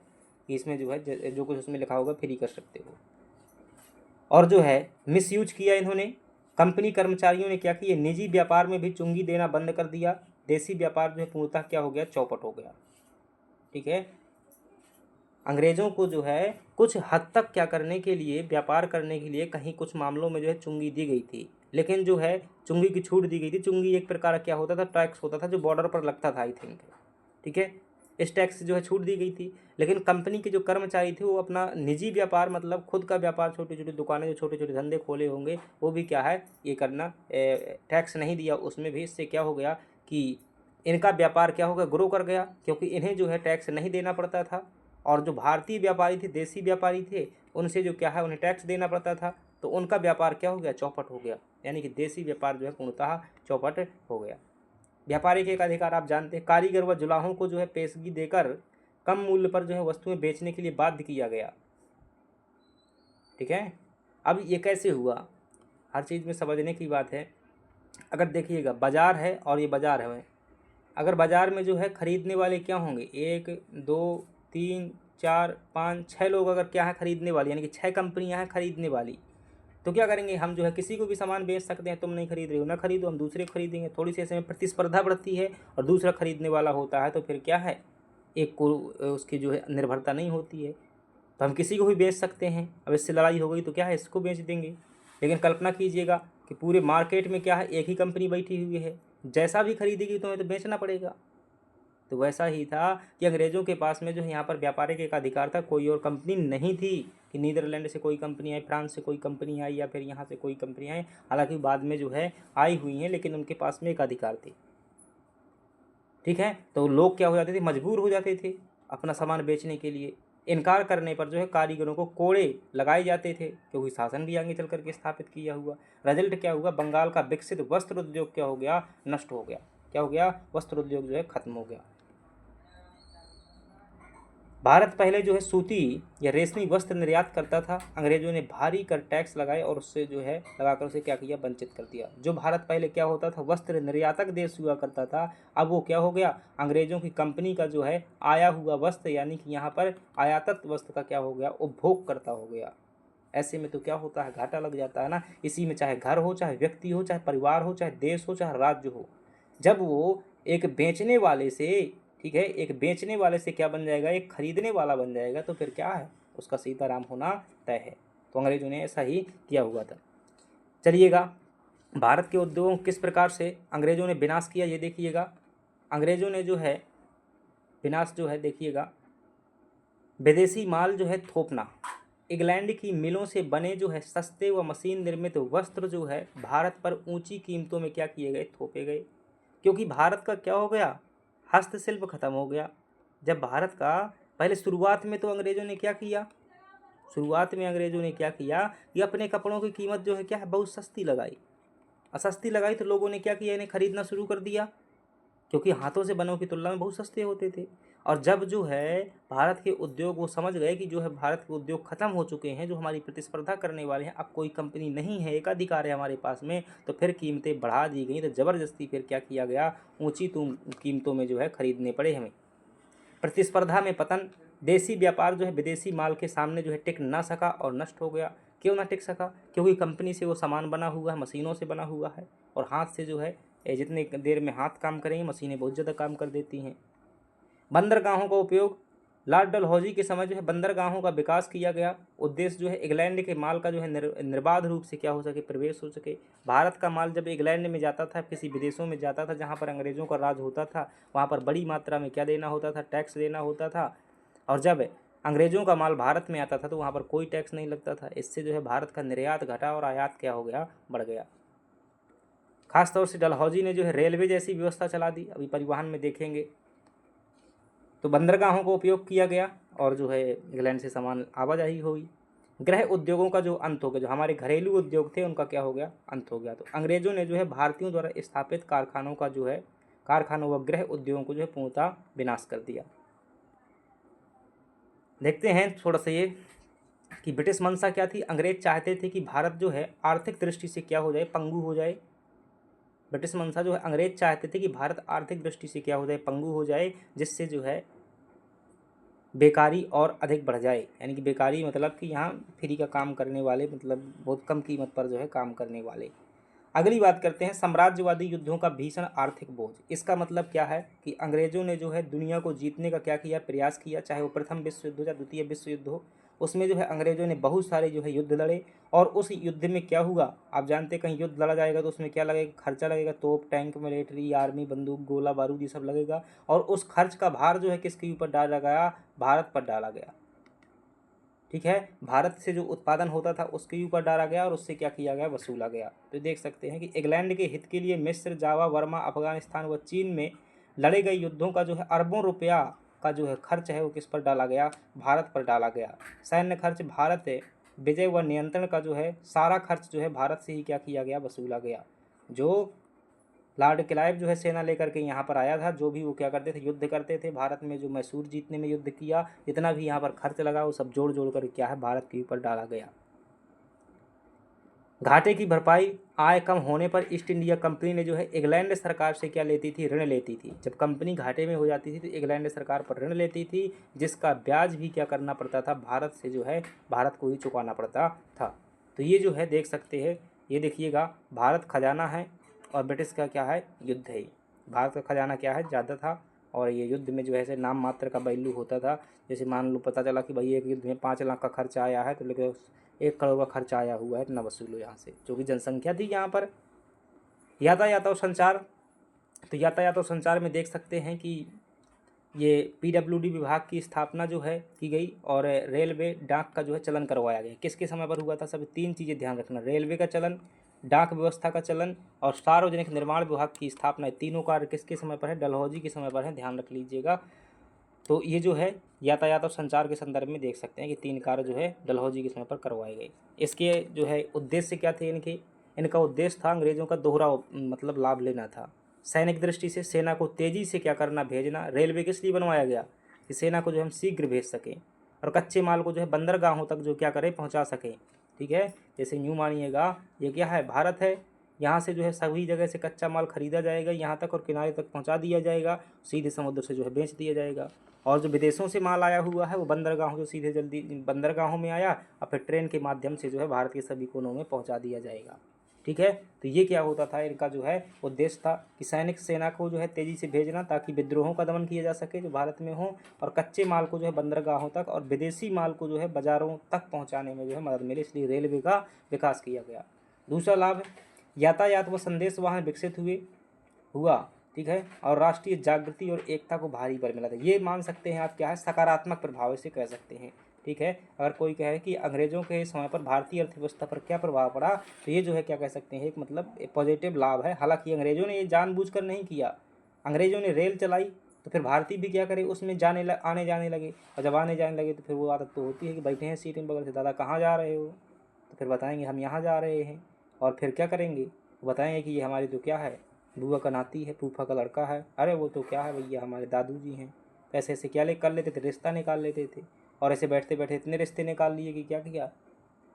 कि इसमें जो है जो कुछ उसमें लिखा होगा फ्री कर सकते हो। और जो है मिसयूज किया इन्होंने। कंपनी कर्मचारियों ने क्या किया, निजी व्यापार में भी चुंगी देना बंद कर दिया। देसी व्यापार जो है पूर्णतः क्या हो गया, चौपट हो गया। ठीक है, अंग्रेजों को जो है कुछ हद तक क्या करने के लिए, व्यापार करने के लिए कहीं कुछ मामलों में जो है चुंगी दी गई थी, लेकिन जो है चुंगी की छूट दी गई थी। चुंगी एक प्रकार क्या होता था, टैक्स होता था जो बॉर्डर पर लगता था आई थिंक। ठीक है, इस टैक्स से जो है छूट दी गई थी। लेकिन कंपनी के जो कर्मचारी थे वो अपना निजी व्यापार मतलब खुद का व्यापार, छोटी छोटी दुकानें, जो छोटे छोटे धंधे खोले होंगे, वो भी क्या है ये करना, टैक्स नहीं दिया उसमें भी। इससे क्या हो गया कि इनका व्यापार क्या हो गया, ग्रो कर गया, क्योंकि इन्हें जो है टैक्स नहीं देना पड़ता था। और जो भारतीय व्यापारी थे, देसी व्यापारी थे, उनसे जो क्या है उन्हें टैक्स देना पड़ता था, तो उनका व्यापार क्या हो गया, चौपट हो गया। यानी कि देसी व्यापार जो है पूर्णतः चौपट हो गया। व्यापारी के एक अधिकार आप जानते हैं, कारीगर व जुलाहों को जो है पेशगी देकर कम मूल्य पर जो है वस्तुएं बेचने के लिए बाध्य किया गया। ठीक है, अब ये कैसे हुआ, हर चीज़ में समझने की बात है। अगर देखिएगा बाजार है और ये बाजार है, अगर बाज़ार में जो है ख़रीदने वाले क्या होंगे, 1 2 3 4 5 6 लोग अगर क्या है ख़रीदने वाले, यानी कि 6 कंपनियां हैं ख़रीदने वाली, तो क्या करेंगे हम जो है किसी को भी सामान बेच सकते हैं। तुम नहीं खरीद रहे हो, ना खरीदो, हम दूसरे को खरीदेंगे। थोड़ी सी ऐसे में प्रतिस्पर्धा बढ़ती है और दूसरा खरीदने वाला होता है, तो फिर क्या है, एक को उसकी जो है निर्भरता नहीं होती है, तो हम किसी को भी बेच सकते हैं। अब इससे लड़ाई हो गई तो क्या है, इसको बेच देंगे। लेकिन कल्पना कीजिएगा कि पूरे मार्केट में क्या है, एक ही कंपनी बैठी हुई है, जैसा भी खरीदेगी तुम्हें तो बेचना पड़ेगा। तो वैसा ही था कि अंग्रेज़ों के पास में जो है यहाँ पर व्यापारिक एक अधिकार था, कोई और कंपनी नहीं थी कि नीदरलैंड से कोई कंपनी आई, फ्रांस से कोई कंपनी आई, या फिर यहाँ से कोई कंपनी आई। हालांकि बाद में जो है आई हुई हैं, लेकिन उनके पास में एक अधिकार थे। ठीक है, तो लोग क्या हो जाते थे, मजबूर हो जाते थे अपना सामान बेचने के लिए। इनकार करने पर जो है कारीगरों को कोड़े लगाए जाते थे, क्योंकि शासन भी आगे चल करके स्थापित किया हुआ। रिजल्ट क्या हुआ, बंगाल का विकसित वस्त्र उद्योग क्या हो गया, नष्ट हो गया। क्या हो गया, वस्त्र उद्योग जो है खत्म हो गया। भारत पहले जो है सूती या रेशमी वस्त्र निर्यात करता था। अंग्रेजों ने भारी कर टैक्स लगाए और उससे जो है लगाकर उसे क्या किया, वंचित कर दिया। जो भारत पहले क्या होता था, वस्त्र निर्यातक देश हुआ करता था, अब वो क्या हो गया, अंग्रेजों की कंपनी का जो है आया हुआ वस्त्र, यानी कि यहाँ पर आयातित वस्त्र का क्या हो गया, उपभोग करता हो गया। ऐसे में तो क्या होता है, घाटा लग जाता है ना। इसी में चाहे घर हो, चाहे व्यक्ति हो, चाहे परिवार हो, चाहे देश हो, चाहे राज्य हो, जब वो एक बेचने वाले से, ठीक है, एक बेचने वाले से क्या बन जाएगा, एक खरीदने वाला बन जाएगा, तो फिर क्या है, उसका सीताराम होना तय है। तो अंग्रेजों ने ऐसा ही किया हुआ था। चलिएगा, भारत के उद्योगों किस प्रकार से अंग्रेजों ने विनाश किया, ये देखिएगा। अंग्रेजों ने जो है विनाश जो है देखिएगा, विदेशी माल जो है थोपना। इंग्लैंड की मिलों से बने जो है सस्ते व मशीन निर्मित वस्त्र जो है भारत पर ऊंची कीमतों में क्या किए गए, थोपे गए। क्योंकि भारत का क्या हो गया, हस्तशिल्प खत्म हो गया। जब भारत का पहले शुरुआत में तो अंग्रेजों ने क्या किया, शुरुआत में अंग्रेजों ने क्या किया कि अपने कपड़ों की कीमत जो है क्या है, बहुत सस्ती लगाई। और सस्ती लगाई तो लोगों ने क्या किया, इन्हें खरीदना शुरू कर दिया, क्योंकि हाथों से बनों की तुलना में बहुत सस्ते होते थे। और जब जो है भारत के उद्योग वो समझ गए कि जो है भारत के उद्योग खत्म हो चुके हैं, जो हमारी प्रतिस्पर्धा करने वाले हैं, अब कोई कंपनी नहीं है, एक अधिकार है हमारे पास में, तो फिर कीमतें बढ़ा दी गई। तो ज़बरदस्ती फिर क्या किया गया, ऊंची कीमतों में जो है खरीदने पड़े हमें। प्रतिस्पर्धा में पतन, देसी व्यापार जो है विदेशी माल के सामने जो है टिक ना सका और नष्ट हो गया। क्यों ना टिक सका, क्योंकि कंपनी से वो सामान बना हुआ है, मशीनों से बना हुआ है, और हाथ से जो है जितने देर में हाथ काम करेंगे, मशीनें बहुत ज़्यादा काम कर देती हैं। बंदरगाहों का उपयोग, लॉर्ड डलहौजी के समय जो है बंदरगाहों का विकास किया गया। उद्देश्य जो है इंग्लैंड के माल का जो है निर्बाध रूप से क्या हो सके, प्रवेश हो सके। भारत का माल जब इंग्लैंड में जाता था, किसी विदेशों में जाता था जहाँ पर अंग्रेज़ों का राज होता था, वहाँ पर बड़ी मात्रा में क्या देना होता था, टैक्स देना होता था। और जब अंग्रेज़ों का माल भारत में आता था तो वहाँ पर कोई टैक्स नहीं लगता था। इससे जो है भारत का निर्यात घटा और आयात क्या हो गया, बढ़ गया। खासतौर से डलहौजी ने जो है रेलवे जैसी व्यवस्था चला दी, अभी परिवहन में देखेंगे। तो बंदरगाहों का उपयोग किया गया और जो है इंग्लैंड से सामान आवाजाही हुई। गृह उद्योगों का जो अंत हो गया, जो हमारे घरेलू उद्योग थे उनका क्या हो गया, अंत हो गया। तो अंग्रेज़ों ने जो है भारतीयों द्वारा स्थापित कारखानों का जो है, कारखानों व गृह उद्योगों को जो है पूर्णतः विनाश कर दिया। देखते हैं थोड़ा सा ये कि ब्रिटिश मंशा क्या थी। अंग्रेज चाहते थे कि भारत जो है आर्थिक दृष्टि से क्या हो जाए, पंगु हो जाए। ब्रिटिश मंशा जो है, अंग्रेज चाहते थे कि भारत आर्थिक दृष्टि से क्या हो जाए, पंगु हो जाए, जिससे जो है बेकारी और अधिक बढ़ जाए। यानी कि बेकारी मतलब कि यहाँ फ्री का काम करने वाले, मतलब बहुत कम कीमत पर जो है काम करने वाले। अगली बात करते हैं, साम्राज्यवादी युद्धों का भीषण आर्थिक बोझ। इसका मतलब क्या है कि अंग्रेजों ने जो है दुनिया को जीतने का क्या किया, प्रयास किया, चाहे वो प्रथम विश्व युद्ध हो या द्वितीय विश्व युद्ध हो। उसमें जो है अंग्रेजों ने बहुत सारे जो है युद्ध लड़े, और उस युद्ध में क्या हुआ, आप जानते हैं, कहीं युद्ध लड़ा जाएगा तो उसमें क्या लगेगा, खर्चा लगेगा, तोप, टैंक, मिलिट्री, आर्मी, बंदूक, गोला बारूद, ये सब लगेगा। और उस खर्च का भार जो है किसके ऊपर डाला गया, भारत पर डाला गया। ठीक है, भारत से जो उत्पादन होता था उसके ऊपर डाला गया और उससे क्या किया गया, वसूला गया। तो देख सकते हैं कि इंग्लैंड के हित के लिए मिस्र, जावा, वर्मा, अफगानिस्तान व चीन में लड़े गए युद्धों का जो है अरबों रुपया का जो है खर्च है वो किस पर डाला गया, भारत पर डाला गया। सैन्य खर्च, भारत विजय व नियंत्रण का जो है सारा खर्च जो है भारत से ही क्या किया गया, वसूला गया। जो लॉर्ड क्लाइव जो है सेना लेकर के यहाँ पर आया था, जो भी वो क्या करते थे, युद्ध करते थे भारत में, जो मैसूर जीतने में युद्ध किया, जितना भी यहाँ पर खर्च लगा वो सब जोड़ जोड़ कर क्या है भारत के ऊपर डाला गया। घाटे की भरपाई आय कम होने पर ईस्ट इंडिया कंपनी ने जो है इंग्लैंड सरकार से क्या लेती थी, ऋण लेती थी। जब कंपनी घाटे में हो जाती थी तो इंग्लैंड सरकार पर ऋण लेती थी, जिसका ब्याज भी क्या करना पड़ता था, भारत से जो है भारत को ही चुकाना पड़ता था। तो ये जो है देख सकते हैं, ये देखिएगा, भारत खजाना है और ब्रिटिश का क्या है, युद्ध है। भारत का खजाना क्या है, ज़्यादा था, और ये युद्ध में जो है नाम मात्र का वैल्यू होता था। जैसे मान लो पता चला कि भाई एक युद्ध में 5 लाख का खर्चा आया है, तो लेकिन 1 करोड़ का खर्चा आया हुआ है, इतना वसूलो यहाँ से, जो भी जनसंख्या थी यहाँ पर। यातायात और संचार, तो यातायात और संचार में देख सकते हैं कि ये पीडब्ल्यूडी विभाग की स्थापना जो है की गई, और रेलवे डाक का जो है चलन करवाया गया। किसके समय पर हुआ था, सब 3 चीज़ें ध्यान रखना, रेलवे का चलन, डाक व्यवस्था का चलन और सार्वजनिक निर्माण विभाग की स्थापना। तीनों कार्य किसके समय पर है, डलहौजी के समय पर है, ध्यान रख लीजिएगा। तो ये जो है यातायात और संचार के संदर्भ में देख सकते हैं कि 3 कार्य जो है डलहौजी के समय पर करवाए गए। इसके जो है उद्देश्य क्या थे इनका उद्देश्य था अंग्रेज़ों का दोहरा मतलब लाभ लेना था। सैनिक दृष्टि से सेना को तेज़ी से क्या करना, भेजना। रेलवे किस लिए बनवाया गया, कि सेना को जो हम शीघ्र भेज सकें, और कच्चे माल को जो है बंदरगाहों तक जो क्या करें, पहुंचा सकें। ठीक है, जैसे यूँ मानिएगा, ये क्या है, भारत है, यहाँ से जो है सभी जगह से कच्चा माल खरीदा जाएगा यहाँ तक, और किनारे तक पहुँचा दिया जाएगा, सीधे समुद्र से जो है बेच दिया जाएगा। और जो विदेशों से माल आया हुआ है वो बंदरगाहों से सीधे जल्दी बंदरगाहों में आया, और फिर ट्रेन के माध्यम से जो है भारत के सभी कोनों में पहुंचा दिया जाएगा। ठीक है, तो ये क्या होता था, इनका जो है उद्देश्य था कि सैनिक सेना को जो है तेज़ी से भेजना, ताकि विद्रोहों का दमन किया जा सके जो भारत में हो, और कच्चे माल को जो है बंदरगाहों तक और विदेशी माल को जो है बाज़ारों तक पहुँचाने में जो है मदद मिले, इसलिए रेलवे का विकास किया गया। दूसरा लाभ, यातायात व संदेश वाहन विकसित हुआ। ठीक है, और राष्ट्रीय जागृति और एकता को भारी बल मिला था। ये मान सकते हैं आप क्या है, सकारात्मक प्रभाव इसे कह सकते हैं। ठीक है, अगर कोई कहे कि अंग्रेज़ों के समय पर भारतीय अर्थव्यवस्था पर क्या प्रभाव पड़ा, तो ये जो है क्या कह सकते हैं, एक मतलब पॉजिटिव लाभ है। हालांकि अंग्रेज़ों ने ये जानबूझकर नहीं किया, अंग्रेज़ों ने रेल चलाई तो फिर भारतीय भी क्या करे, उसमें आने जाने लगे, और जब आने जाने लगे तो फिर वो आदत तो होती है कि बैठे हैं सीट में बगल से, दादा कहाँ जा रहे हो, तो फिर बताएंगे हम यहाँ जा रहे हैं, और फिर क्या करेंगे, बताएंगे कि ये हमारी तो क्या है, बुआ का नाती है, फूफा का लड़का है, अरे वो तो क्या है भैया, हमारे दादू जी हैं। तो ऐसे ऐसे क्या कर लेते थे, रिश्ता निकाल लेते थे, और ऐसे बैठते बैठे इतने रिश्ते निकाल लिए कि क्या किया,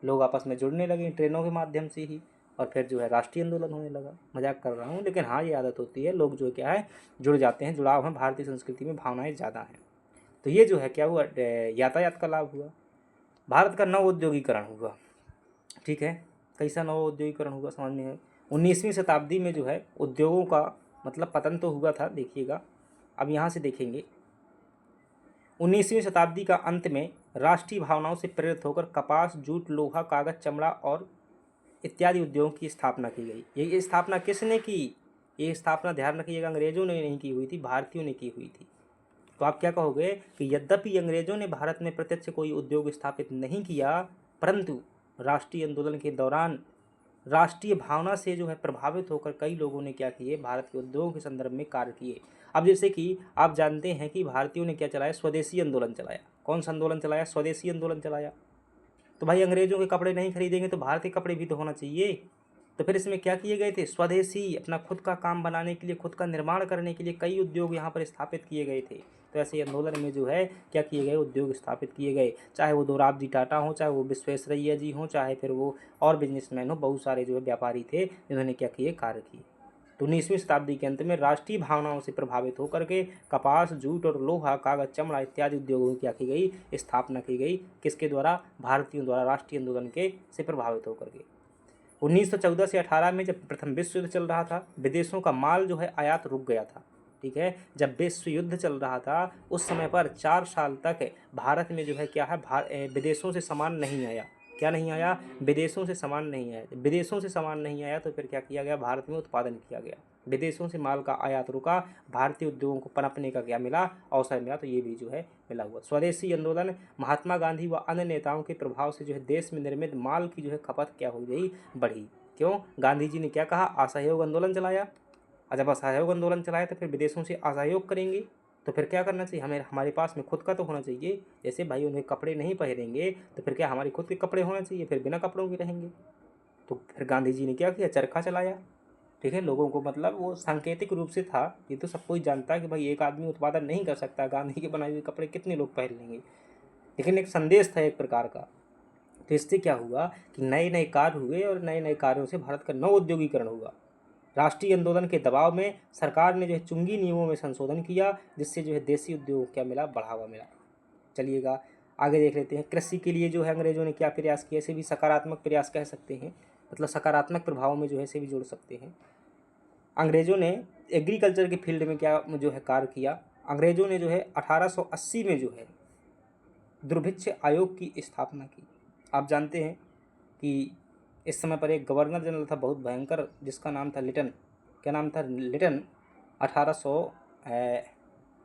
लोग आपस में जुड़ने लगे ट्रेनों के माध्यम से ही, और फिर जो है राष्ट्रीय आंदोलन होने लगा। मजाक कर रहा हूँ, लेकिन हाँ, ये आदत होती है, लोग जो क्या है जुड़ जाते हैं, जुड़ाव है, भारतीय संस्कृति में भावनाएँ ज़्यादा हैं। तो ये जो है क्या हुआ, यातायात का लाभ हुआ। भारत का नव औद्योगिकरण हुआ। ठीक है, कैसा नव औद्योगिकरण हुआ, समझ में है। 19वीं शताब्दी में जो है उद्योगों का मतलब पतन तो हुआ था, देखिएगा, अब यहाँ से देखेंगे। 19वीं शताब्दी का अंत में राष्ट्रीय भावनाओं से प्रेरित होकर कपास, जूट, लोहा, कागज, चमड़ा और इत्यादि उद्योगों की स्थापना की गई। ये स्थापना किसने की, ये स्थापना ध्यान रखिएगा, अंग्रेजों ने नहीं की हुई थी, भारतीयों ने की हुई थी। तो आप क्या कहोगे कि यद्यपि अंग्रेजों ने भारत में प्रत्यक्ष कोई उद्योग स्थापित नहीं किया, परंतु राष्ट्रीय आंदोलन के दौरान राष्ट्रीय भावना से जो है प्रभावित होकर कई लोगों ने क्या किए, भारत के उद्योगों के संदर्भ में कार्य किए। अब जैसे कि आप जानते हैं कि भारतीयों ने क्या चलाया, स्वदेशी आंदोलन चलाया। कौन सा आंदोलन चलाया, स्वदेशी आंदोलन चलाया। तो भाई अंग्रेजों के कपड़े नहीं खरीदेंगे तो भारतीय कपड़े भी तो होना चाहिए। तो फिर इसमें क्या किए गए थे, स्वदेशी, अपना खुद का काम बनाने के लिए, खुद का निर्माण करने के लिए कई उद्योग यहाँ पर स्थापित किए गए थे। तो ऐसे आंदोलन में जो है क्या किए गए, उद्योग स्थापित किए गए, चाहे वो दोराबजी टाटा हो, चाहे वो विश्वेश्वरैया जी हो, चाहे फिर वो और बिजनेसमैन हो, बहुत सारे जो है व्यापारी थे जिन्होंने क्या किए, कार्य किए। तो 19वीं शताब्दी के अंत में राष्ट्रीय भावनाओं से प्रभावित होकर के कपास, जूट और लोहा, कागज, चमड़ा इत्यादि उद्योगों की क्या की गई, स्थापना की गई। किसके द्वारा, भारतीयों द्वारा, राष्ट्रीय आंदोलन के से प्रभावित होकर के। 1914 से 18 में जब प्रथम विश्व युद्ध चल रहा था, विदेशों का माल जो है आयात रुक गया था। ठीक है, जब विश्व युद्ध चल रहा था उस समय पर 4 साल तक भारत में जो है क्या है, विदेशों से सामान नहीं आया। क्या नहीं आया, विदेशों से सामान नहीं आया। विदेशों से सामान नहीं आया तो फिर क्या किया गया, भारत में उत्पादन किया गया। विदेशों से माल का आयात रुका, भारतीय उद्योगों को पनपने का क्या मिला, अवसर मिला। तो ये भी जो है मिला हुआ। स्वदेशी आंदोलन, महात्मा गांधी व अन्य नेताओं के प्रभाव से जो है देश में निर्मित माल की जो है खपत क्या हो गई, बढ़ी। क्यों, गांधी जी ने क्या कहा, असहयोग आंदोलन चलाया। और जब असहयोग आंदोलन चलाया तो फिर विदेशों से असहयोग करेंगे तो फिर क्या करना चाहिए, हमें हमारे पास में खुद का तो होना चाहिए। जैसे भाई उन्हें कपड़े नहीं पहनेंगे तो फिर क्या हमारे खुद के कपड़े होने चाहिए, फिर बिना कपड़ों के रहेंगे। तो फिर गांधी जी ने क्या किया, चरखा चलाया। ठीक है, लोगों को मतलब वो सांकेतिक रूप से था, ये तो सब कोई जानता है कि भाई एक आदमी उत्पादन नहीं कर सकता, गांधी के बनाए हुए कपड़े कितने लोग पहन लेंगे, लेकिन एक संदेश था एक प्रकार का। तो इससे क्या हुआ कि नए नए कार्य हुए और नए नए कार्यों से भारत का नव उद्योगीकरण हुआ। राष्ट्रीय आंदोलन के दबाव में सरकार ने जो है चुंगी नियमों में संशोधन किया, जिससे जो है देसी उद्योग क्या मिला, बढ़ावा मिला। चलिएगा आगे देख लेते हैं। कृषि के लिए जो है अंग्रेजों ने क्या प्रयास किया, इसे भी सकारात्मक प्रयास कह सकते हैं, मतलब सकारात्मक प्रभाव में जो है इसे भी जोड़ सकते हैं। अंग्रेजों ने एग्रीकल्चर के फील्ड में क्या जो है कार्य किया। अंग्रेजों ने जो है 1880 में जो है दुर्भिक्ष आयोग की स्थापना की। आप जानते हैं कि इस समय पर एक गवर्नर जनरल था बहुत भयंकर, जिसका नाम था लिटन। क्या नाम था? लिटन। 1800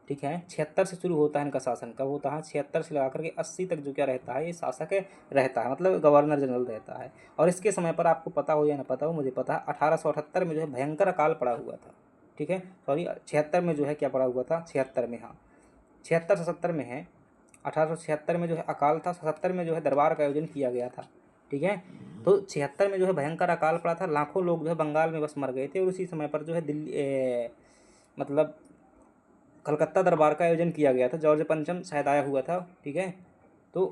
ठीक है 76 से शुरू होता है इनका शासन। कब होता है? 76 से लगा करके 80 तक जो क्या रहता है, ये शासक रहता है, मतलब गवर्नर जनरल रहता है। और इसके समय पर आपको पता हो या ना पता हो, मुझे पता है 1878 में जो है भयंकर अकाल पड़ा हुआ था। ठीक है, सॉरी 76 में जो है क्या पड़ा हुआ था, 76 में, हाँ 76 77 में है। 1876 में जो है अकाल था, 77 में जो है दरबार का आयोजन किया गया था। ठीक है, तो 76 में जो है भयंकर अकाल पड़ा था, लाखों लोग जो है बंगाल में बस मर गए थे। और उसी समय पर जो है दिल्ली मतलब कलकत्ता दरबार का आयोजन किया गया था। जॉर्ज पंचम शायद आया हुआ था। ठीक है, तो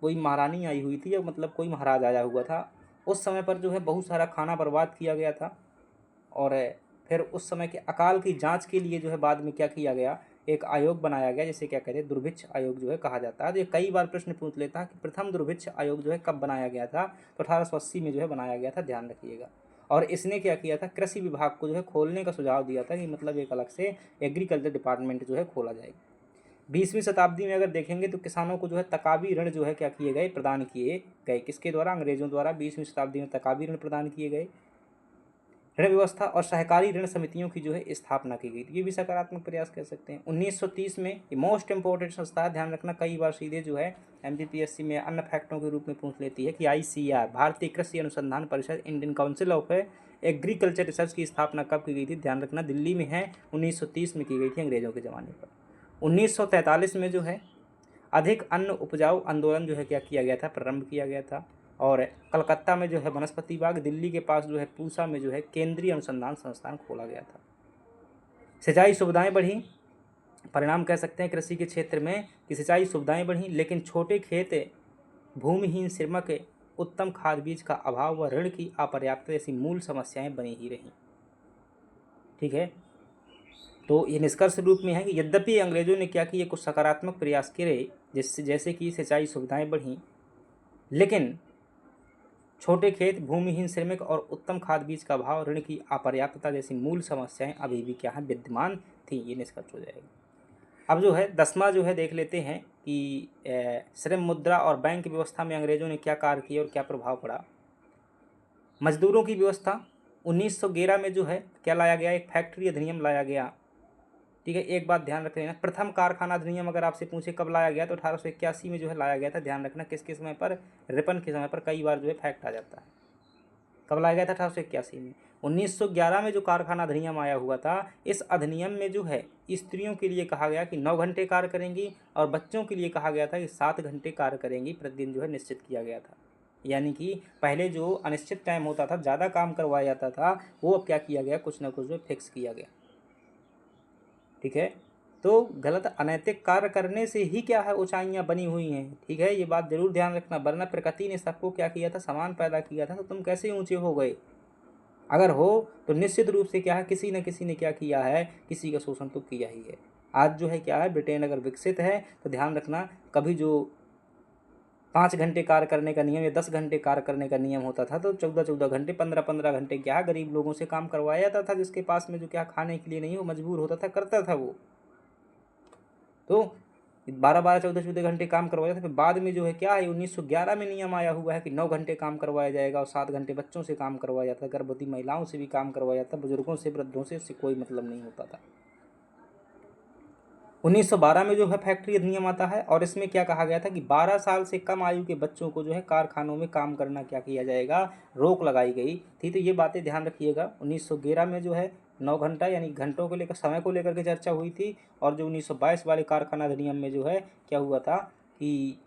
कोई महारानी आई हुई थी, या मतलब कोई महाराज आया हुआ था। उस समय पर जो है बहुत सारा खाना बर्बाद किया गया था। और फिर उस समय के अकाल की जांच के लिए जो है बाद में क्या किया गया, एक आयोग बनाया गया, जिसे क्या कहते हैं, दुर्भिक्ष आयोग जो है कहा जाता है। तो ये कई बार प्रश्न पूछ लेता है कि प्रथम दुर्भिक्ष आयोग जो है कब बनाया गया था, तो 1880 में जो है बनाया गया था, ध्यान रखिएगा। और इसने क्या किया था, कृषि विभाग को जो है खोलने का सुझाव दिया था कि मतलब एक अलग से एग्रीकल्चर डिपार्टमेंट जो है खोला जाएगा। 20वीं शताब्दी में अगर देखेंगे तो किसानों को जो है तकाबी ऋण जो है क्या किए गए, प्रदान किए गए। किसके द्वारा? अंग्रेजों द्वारा 20वीं शताब्दी में तकाबी ऋण प्रदान किए गए। ऋण व्यवस्था और सहकारी ऋण समितियों की जो है स्थापना की गई थी। ये भी सकारात्मक प्रयास कह सकते हैं। 1930 में ये मोस्ट इंपॉर्टेंट संस्था है, ध्यान रखना, कई बार सीधे जो है एमपीपीएससी में अन्य फैक्टों के रूप में पूछ लेती है कि आईसीआर, भारतीय कृषि अनुसंधान परिषद, Indian council of agriculture research की स्थापना कब की गई थी? ध्यान रखना, दिल्ली में है, 1930 में की गई थी, अंग्रेजों के ज़माने पर। 1943 में जो है अधिक अन्न उपजाऊ आंदोलन जो है क्या किया गया था, प्रारंभ किया गया था। और कलकत्ता में जो है वनस्पति बाग, दिल्ली के पास जो है पूसा में जो है केंद्रीय अनुसंधान संस्थान खोला गया था। सिंचाई सुविधाएं बढ़ी। परिणाम कह सकते हैं कृषि के क्षेत्र में कि सिंचाई सुविधाएं बढ़ी, लेकिन छोटे खेत, भूमिहीन श्रमिक, उत्तम खाद बीज का अभाव व ऋण की अपर्याप्तता जैसी मूल समस्याएं बनी ही रहीं। ठीक है, तो ये निष्कर्ष रूप में है कि यद्यपि अंग्रेजों ने क्या किए, कुछ सकारात्मक प्रयास किए, जिससे जैसे कि सिंचाई सुविधाएं बढ़ी, लेकिन छोटे खेत, भूमिहीन श्रमिक और उत्तम खाद बीज का अभाव, ऋण की अपर्याप्तता जैसी मूल समस्याएं अभी भी क्या है, विद्यमान थी। ये निष्कर्ष हो जाएगा। अब जो है 10वां जो है देख लेते हैं कि श्रम मुद्रा और बैंक व्यवस्था में अंग्रेजों ने क्या कार्य किए और क्या प्रभाव पड़ा। मजदूरों की व्यवस्था 1911 में जो है क्या लाया गया, एक फैक्ट्री अधिनियम लाया गया। ठीक है, एक बात ध्यान रख लेना, प्रथम कारखाना अधिनियम अगर आपसे पूछे कब लाया गया, तो 1881 में जो है लाया गया था। ध्यान रखना, किसके समय पर? रिपन के समय पर। कई बार जो है फैक्ट आ जाता है। कब लाया गया था? 1881 में। 1911 में जो कारखाना अधिनियम आया हुआ था, इस अधिनियम में जो है स्त्रियों के लिए कहा गया कि 9 घंटे कार्य करेंगी, और बच्चों के लिए कहा गया था कि 7 घंटे कार्य करेंगी प्रतिदिन, जो है निश्चित किया गया था। यानी कि पहले जो अनिश्चित टाइम होता था, ज़्यादा काम करवाया जाता था, वो अब क्या किया गया, कुछ ना कुछ जो फिक्स किया गया। ठीक है, तो गलत अनैतिक कार्य करने से ही क्या है, ऊंचाइयां बनी हुई हैं। ठीक है, ये बात जरूर ध्यान रखना, वरना प्रकृति ने सबको क्या किया था, समान पैदा किया था, तो तुम कैसे ऊंचे हो गए? अगर हो तो निश्चित रूप से क्या है, किसी न किसी ने क्या किया है, किसी का शोषण तो किया ही है। आज जो है क्या है, ब्रिटेन अगर विकसित है तो ध्यान रखना, कभी जो 5 घंटे कार्य करने का नियम या 10 घंटे कार्य करने का नियम होता था, तो 14-14 घंटे, 15-15 घंटे क्या गरीब लोगों से काम करवाया जाता था, जिसके पास में जो क्या खाने के लिए नहीं, वो मजबूर होता था, करता था वो। तो 12-12, 14-14 घंटे काम करवाया था। फिर बाद में जो है क्या है, 1911 में नियम आया हुआ है कि 9 घंटे काम करवाया जाएगा, और 7 घंटे बच्चों से काम करवाया जाता है, गर्भवती महिलाओं से भी काम करवाया जाता है, बुजुर्गों से, वृद्धों से, इससे कोई मतलब नहीं होता था। 1912 में जो है फैक्ट्री अधिनियम आता है, और इसमें क्या कहा गया था कि 12 साल से कम आयु के बच्चों को जो है कारखानों में काम करना क्या किया जाएगा, रोक लगाई गई थी। तो ये बातें ध्यान रखिएगा। 1911 में जो है 9 घंटा यानी घंटों को लेकर, समय को लेकर के चर्चा हुई थी। और जो 1922 वाले कारखाना अधिनियम में जो है क्या हुआ था कि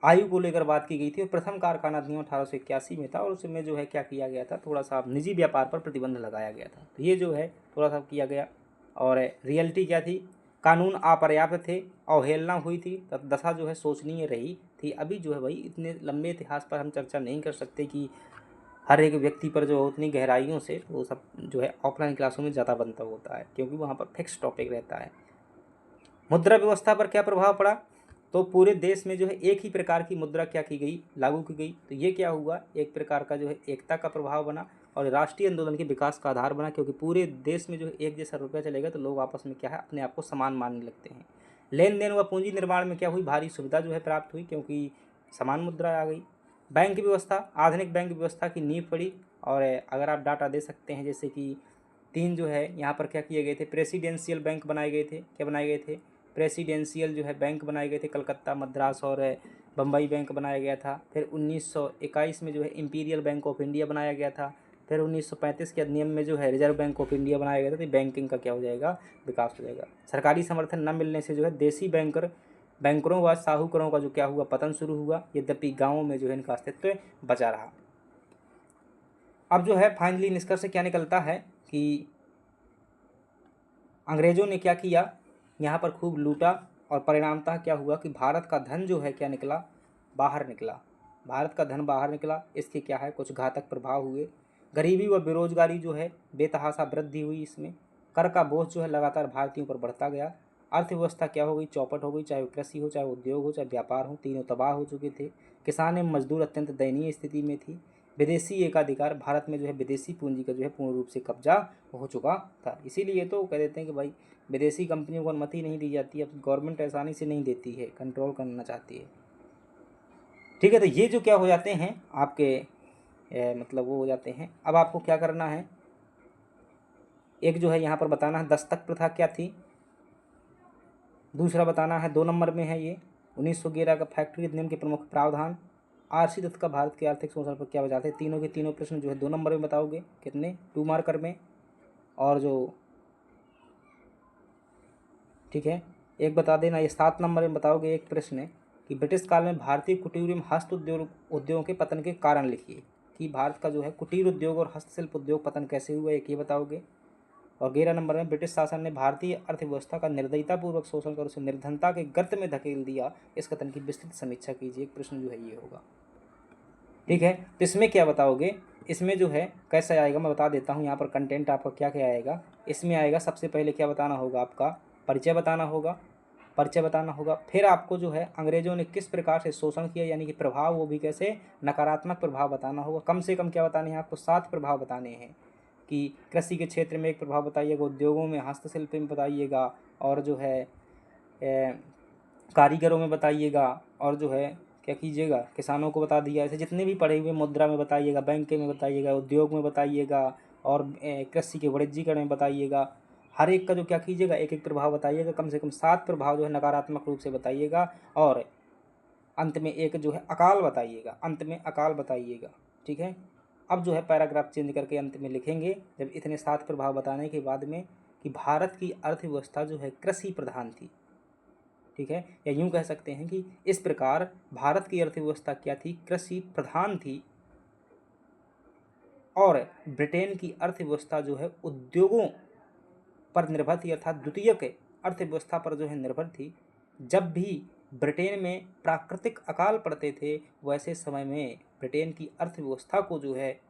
आयु को लेकर बात की गई थी। और प्रथम कारखाना अधिनियम 1881 में था, और उसमें जो है क्या किया गया था, थोड़ा सा निजी व्यापार पर प्रतिबंध लगाया गया था। तो ये जो है थोड़ा सा किया गया। और रियलिटी क्या थी, कानून अपर्याप्त थे, अवहेलना हुई थी, तब दशा जो है शोचनीय रही थी। अभी जो है भाई इतने लंबे इतिहास पर हम चर्चा नहीं कर सकते कि हर एक व्यक्ति पर जो उतनी गहराइयों से, तो वो सब जो है ऑफलाइन क्लासों में ज़्यादा बनता होता है, क्योंकि वहाँ पर फिक्स टॉपिक रहता है। मुद्रा व्यवस्था पर क्या प्रभाव पड़ा? तो पूरे देश में जो है एक ही प्रकार की मुद्रा क्या की गई, लागू की गई। तो ये क्या हुआ, एक प्रकार का जो है एकता का प्रभाव बना और राष्ट्रीय आंदोलन के विकास का आधार बना, क्योंकि पूरे देश में जो है एक जैसा रुपया चलेगा तो लोग आपस में क्या है अपने आप को समान मानने लगते हैं। लेन देन व पूंजी निर्माण में क्या हुई, भारी सुविधा जो है प्राप्त हुई, क्योंकि समान मुद्रा आ गई। बैंक व्यवस्था, आधुनिक बैंक व्यवस्था की नींव पड़ी। और अगर आप डाटा दे सकते हैं, जैसे कि 3 जो है यहाँ पर क्या किए गए थे, प्रेसिडेंशियल बैंक बनाए गए थे। क्या बनाए गए थे? प्रेसिडेंशियल जो है बैंक बनाए गए थे, कलकत्ता, मद्रास और बम्बई बैंक बनाया गया था। फिर 1921 में जो है इंपीरियल बैंक ऑफ इंडिया बनाया गया था। फिर 1935 के अधिनियम में जो है रिजर्व बैंक ऑफ इंडिया बनाया गया था। तो बैंकिंग का क्या हो जाएगा, विकास हो जाएगा। सरकारी समर्थन न मिलने से जो है देसी बैंकरों व साहूकारों का जो क्या हुआ, पतन शुरू हुआ। यद्यपि गाँवों में जो है इनका अस्तित्व बचा रहा। अब जो है फाइनली निष्कर्ष क्या निकलता है कि अंग्रेज़ों ने क्या किया, यहाँ पर खूब लूटा और परिणामतः क्या हुआ कि भारत का धन जो है क्या निकला, बाहर निकला। भारत का धन बाहर निकला। इसके क्या है, कुछ घातक प्रभाव हुए। गरीबी व बेरोजगारी जो है बेतहाशा वृद्धि हुई इसमें। कर का बोझ जो है लगातार भारतीयों पर बढ़ता गया। अर्थव्यवस्था क्या हो गई, चौपट हो गई। चाहे वो कृषि हो, चाहे उद्योग हो, चाहे व्यापार हो, तीनों तबाह हो चुके थे। किसान एवं मजदूर अत्यंत दयनीय स्थिति में थी। विदेशी एकाधिकार, भारत में जो है विदेशी पूंजी का जो है पूर्ण रूप से कब्जा हो चुका था। इसीलिए तो कह देते हैं कि भाई विदेशी कंपनियों को अनुमति नहीं दी जाती। अब गवर्नमेंट आसानी से नहीं देती है, कंट्रोल करना चाहती है। ठीक है, तो ये जो क्या हो जाते हैं आपके मतलब वो हो जाते हैं। अब आपको क्या करना है, एक जो है यहाँ पर बताना है दस्तक प्रथा क्या थी। दूसरा बताना है 2 नंबर में है ये 1911 का फैक्ट्री अधिनियम के प्रमुख प्रावधान। आरसी दत्त का भारत के आर्थिक शोषण पर क्या बताते हैं। तीनों के तीनों प्रश्न जो है 2 नंबर में बताओगे, कितने, 2 मार्कर में। और जो ठीक है, एक बता देना, ये 7 नंबर में बताओगे एक प्रश्न है कि ब्रिटिश काल में भारतीय कुटीर एवं हस्त उद्योगों के पतन के कारण लिखिए। कि भारत का जो है कुटीर उद्योग और हस्तशिल्प उद्योग पतन कैसे हुआ, एक ये बताओगे। और 11 नंबर में ब्रिटिश शासन ने भारतीय अर्थव्यवस्था का निर्दयतापूर्वक शोषण कर उसे निर्धनता के गर्त में धकेल दिया, इस कथन की विस्तृत समीक्षा कीजिए। एक प्रश्न जो है ये होगा। ठीक है, तो इसमें क्या बताओगे, इसमें जो है कैसे आएगा मैं बता देता हूँ। यहाँ पर कंटेंट आपका क्या क्या आएगा, इसमें आएगा सबसे पहले क्या बताना होगा, आपका परिचय बताना होगा। परिचय बताना होगा। फिर आपको जो है अंग्रेजों ने किस प्रकार से शोषण किया, यानी कि प्रभाव, वो भी कैसे, नकारात्मक प्रभाव बताना होगा। कम से कम क्या बताने हैं आपको, 7 प्रभाव बताने हैं। कि कृषि के क्षेत्र में एक प्रभाव बताइएगा, उद्योगों में, हस्तशिल्प में बताइएगा, और जो है कारीगरों में बताइएगा, और जो है क्या कीजिएगा, किसानों को बता दिया। ऐसे जितने भी पढ़े हुए, मुद्रा में बताइएगा, बैंक में बताइएगा, उद्योग में बताइएगा, और कृषि के वाणिज्यीकरण में बताइएगा। हर एक का जो क्या कीजिएगा, एक एक प्रभाव बताइएगा। कम से कम 7 प्रभाव जो है नकारात्मक रूप से बताइएगा। और अंत में एक जो है अकाल बताइएगा, अंत में अकाल बताइएगा। ठीक है, अब जो है पैराग्राफ चेंज करके अंत में लिखेंगे, जब इतने 7 प्रभाव बताने के बाद में, कि भारत की अर्थव्यवस्था जो है कृषि प्रधान थी। ठीक है, या यूं कह सकते हैं कि इस प्रकार भारत की अर्थव्यवस्था क्या थी, कृषि प्रधान थी। और ब्रिटेन की अर्थव्यवस्था जो है उद्योगों पर निर्भर थी, अर्थात द्वितीयक अर्थव्यवस्था पर जो है निर्भर थी। जब भी ब्रिटेन में प्राकृतिक अकाल पड़ते थे, वैसे समय में ब्रिटेन की अर्थव्यवस्था को जो है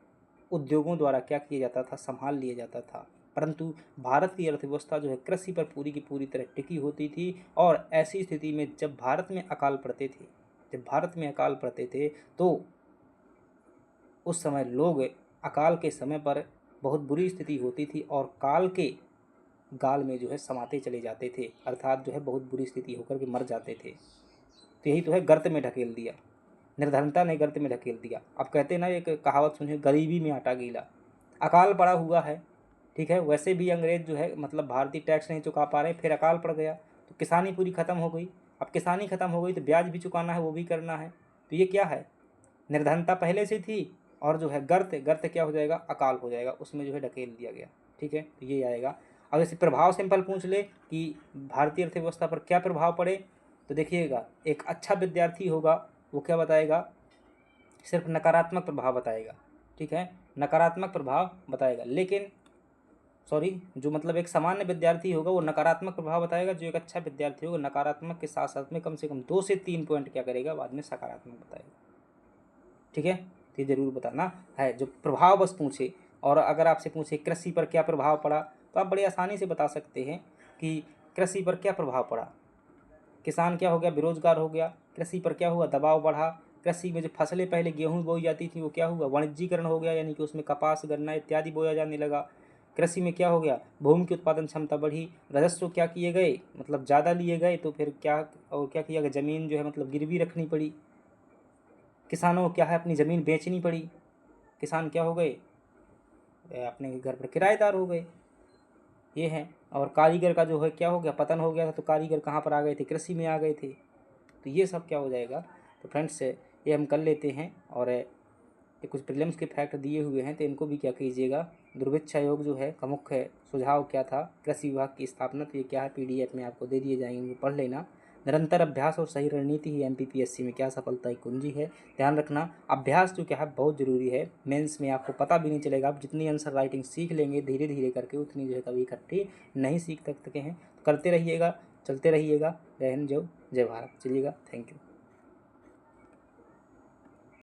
उद्योगों द्वारा क्या किया जाता था, संभाल लिया जाता था। परंतु भारत की अर्थव्यवस्था जो है कृषि पर पूरी की पूरी तरह टिकी होती थी। और ऐसी स्थिति में जब भारत में अकाल पड़ते थे, तो उस समय लोग, अकाल के समय पर बहुत बुरी स्थिति होती थी और काल के गाल में जो है समाते चले जाते थे, अर्थात जो है बहुत बुरी स्थिति होकर के मर जाते थे। तो यही तो है, गर्त में ढकेल दिया, निर्धनता ने गर्त में ढकेल दिया। अब कहते हैं ना, एक कहावत सुनिए, गरीबी में आटा गीला। अकाल पड़ा हुआ है, ठीक है, वैसे भी अंग्रेज जो है मतलब भारतीय टैक्स नहीं चुका पा रहे, फिर अकाल पड़ गया तो किसानी पूरी खत्म हो गई। अब किसानी खत्म हो गई तो ब्याज भी चुकाना है, वो भी करना है। तो ये क्या है, निर्धनता पहले से थी, और जो है गर्त क्या हो जाएगा, अकाल हो जाएगा, उसमें जो है ढकेल दिया गया। ठीक है, तो ये आएगा। अब इसे प्रभाव सिंपल पूछ ले कि भारतीय अर्थव्यवस्था पर क्या प्रभाव पड़े, तो देखिएगा, एक अच्छा विद्यार्थी होगा वो क्या बताएगा, सिर्फ नकारात्मक प्रभाव बताएगा। ठीक है, नकारात्मक प्रभाव बताएगा। लेकिन जो मतलब एक सामान्य विद्यार्थी होगा वो नकारात्मक प्रभाव बताएगा, जो एक अच्छा विद्यार्थी होगा नकारात्मक के साथ साथ में कम से कम 2 से 3 पॉइंट क्या करेगा बाद में सकारात्मक बताएगा। ठीक है, तो ये जरूर बताना है। जो प्रभाव बस पूछे, और अगर आपसे पूछे कृषि पर क्या प्रभाव पड़ा, तो आप बड़ी आसानी से बता सकते हैं कि कृषि पर क्या प्रभाव पड़ा। किसान क्या हो गया, बेरोजगार हो गया। कृषि पर क्या हुआ, दबाव बढ़ा। कृषि में जो फसलें पहले गेहूं बोई जाती थी वो क्या हुआ, वाणिज्यीकरण हो गया, यानी कि उसमें कपास, गन्ना इत्यादि बोया जाने लगा। कृषि में क्या हो गया, भूमि की उत्पादन क्षमता बढ़ी, राजस्व क्या किए गए, मतलब ज़्यादा लिए गए, तो फिर क्या और क्या किया गया, ज़मीन जो है मतलब गिरवी रखनी पड़ी। किसानों को क्या है, अपनी ज़मीन बेचनी पड़ी। किसान क्या हो गए, अपने घर पर किराएदार हो गए। ये है। और कारीगर का जो है क्या हो गया, पतन हो गया था, तो कारीगर कहाँ पर आ गए थे, कृषि में आ गए थे। तो ये सब क्या हो जाएगा। तो फ्रेंड्स ये हम कर लेते हैं, और ये कुछ प्रीलिम्स के फैक्ट दिए हुए हैं, तो इनको भी क्या कीजिएगा। दुर्भिक्ष आयोग जो है का मुख्य सुझाव क्या था, कृषि विभाग की स्थापना, तो ये क्या है पीडीएफ में आपको दे दिए जाएंगे, पढ़ लेना। निरंतर अभ्यास और सही रणनीति ही एमपीपीएससी में क्या सफलता की कुंजी है। ध्यान रखना, अभ्यास जो क्या है बहुत ज़रूरी है। मेंस में आपको पता भी नहीं चलेगा, आप जितनी आंसर राइटिंग सीख लेंगे धीरे धीरे करके उतनी जो है कभी इकट्ठी नहीं सीख सकते हैं। करते रहिएगा, चलते रहिएगा। जय हिंद, जय भारत। चलिएगा, थैंक यू।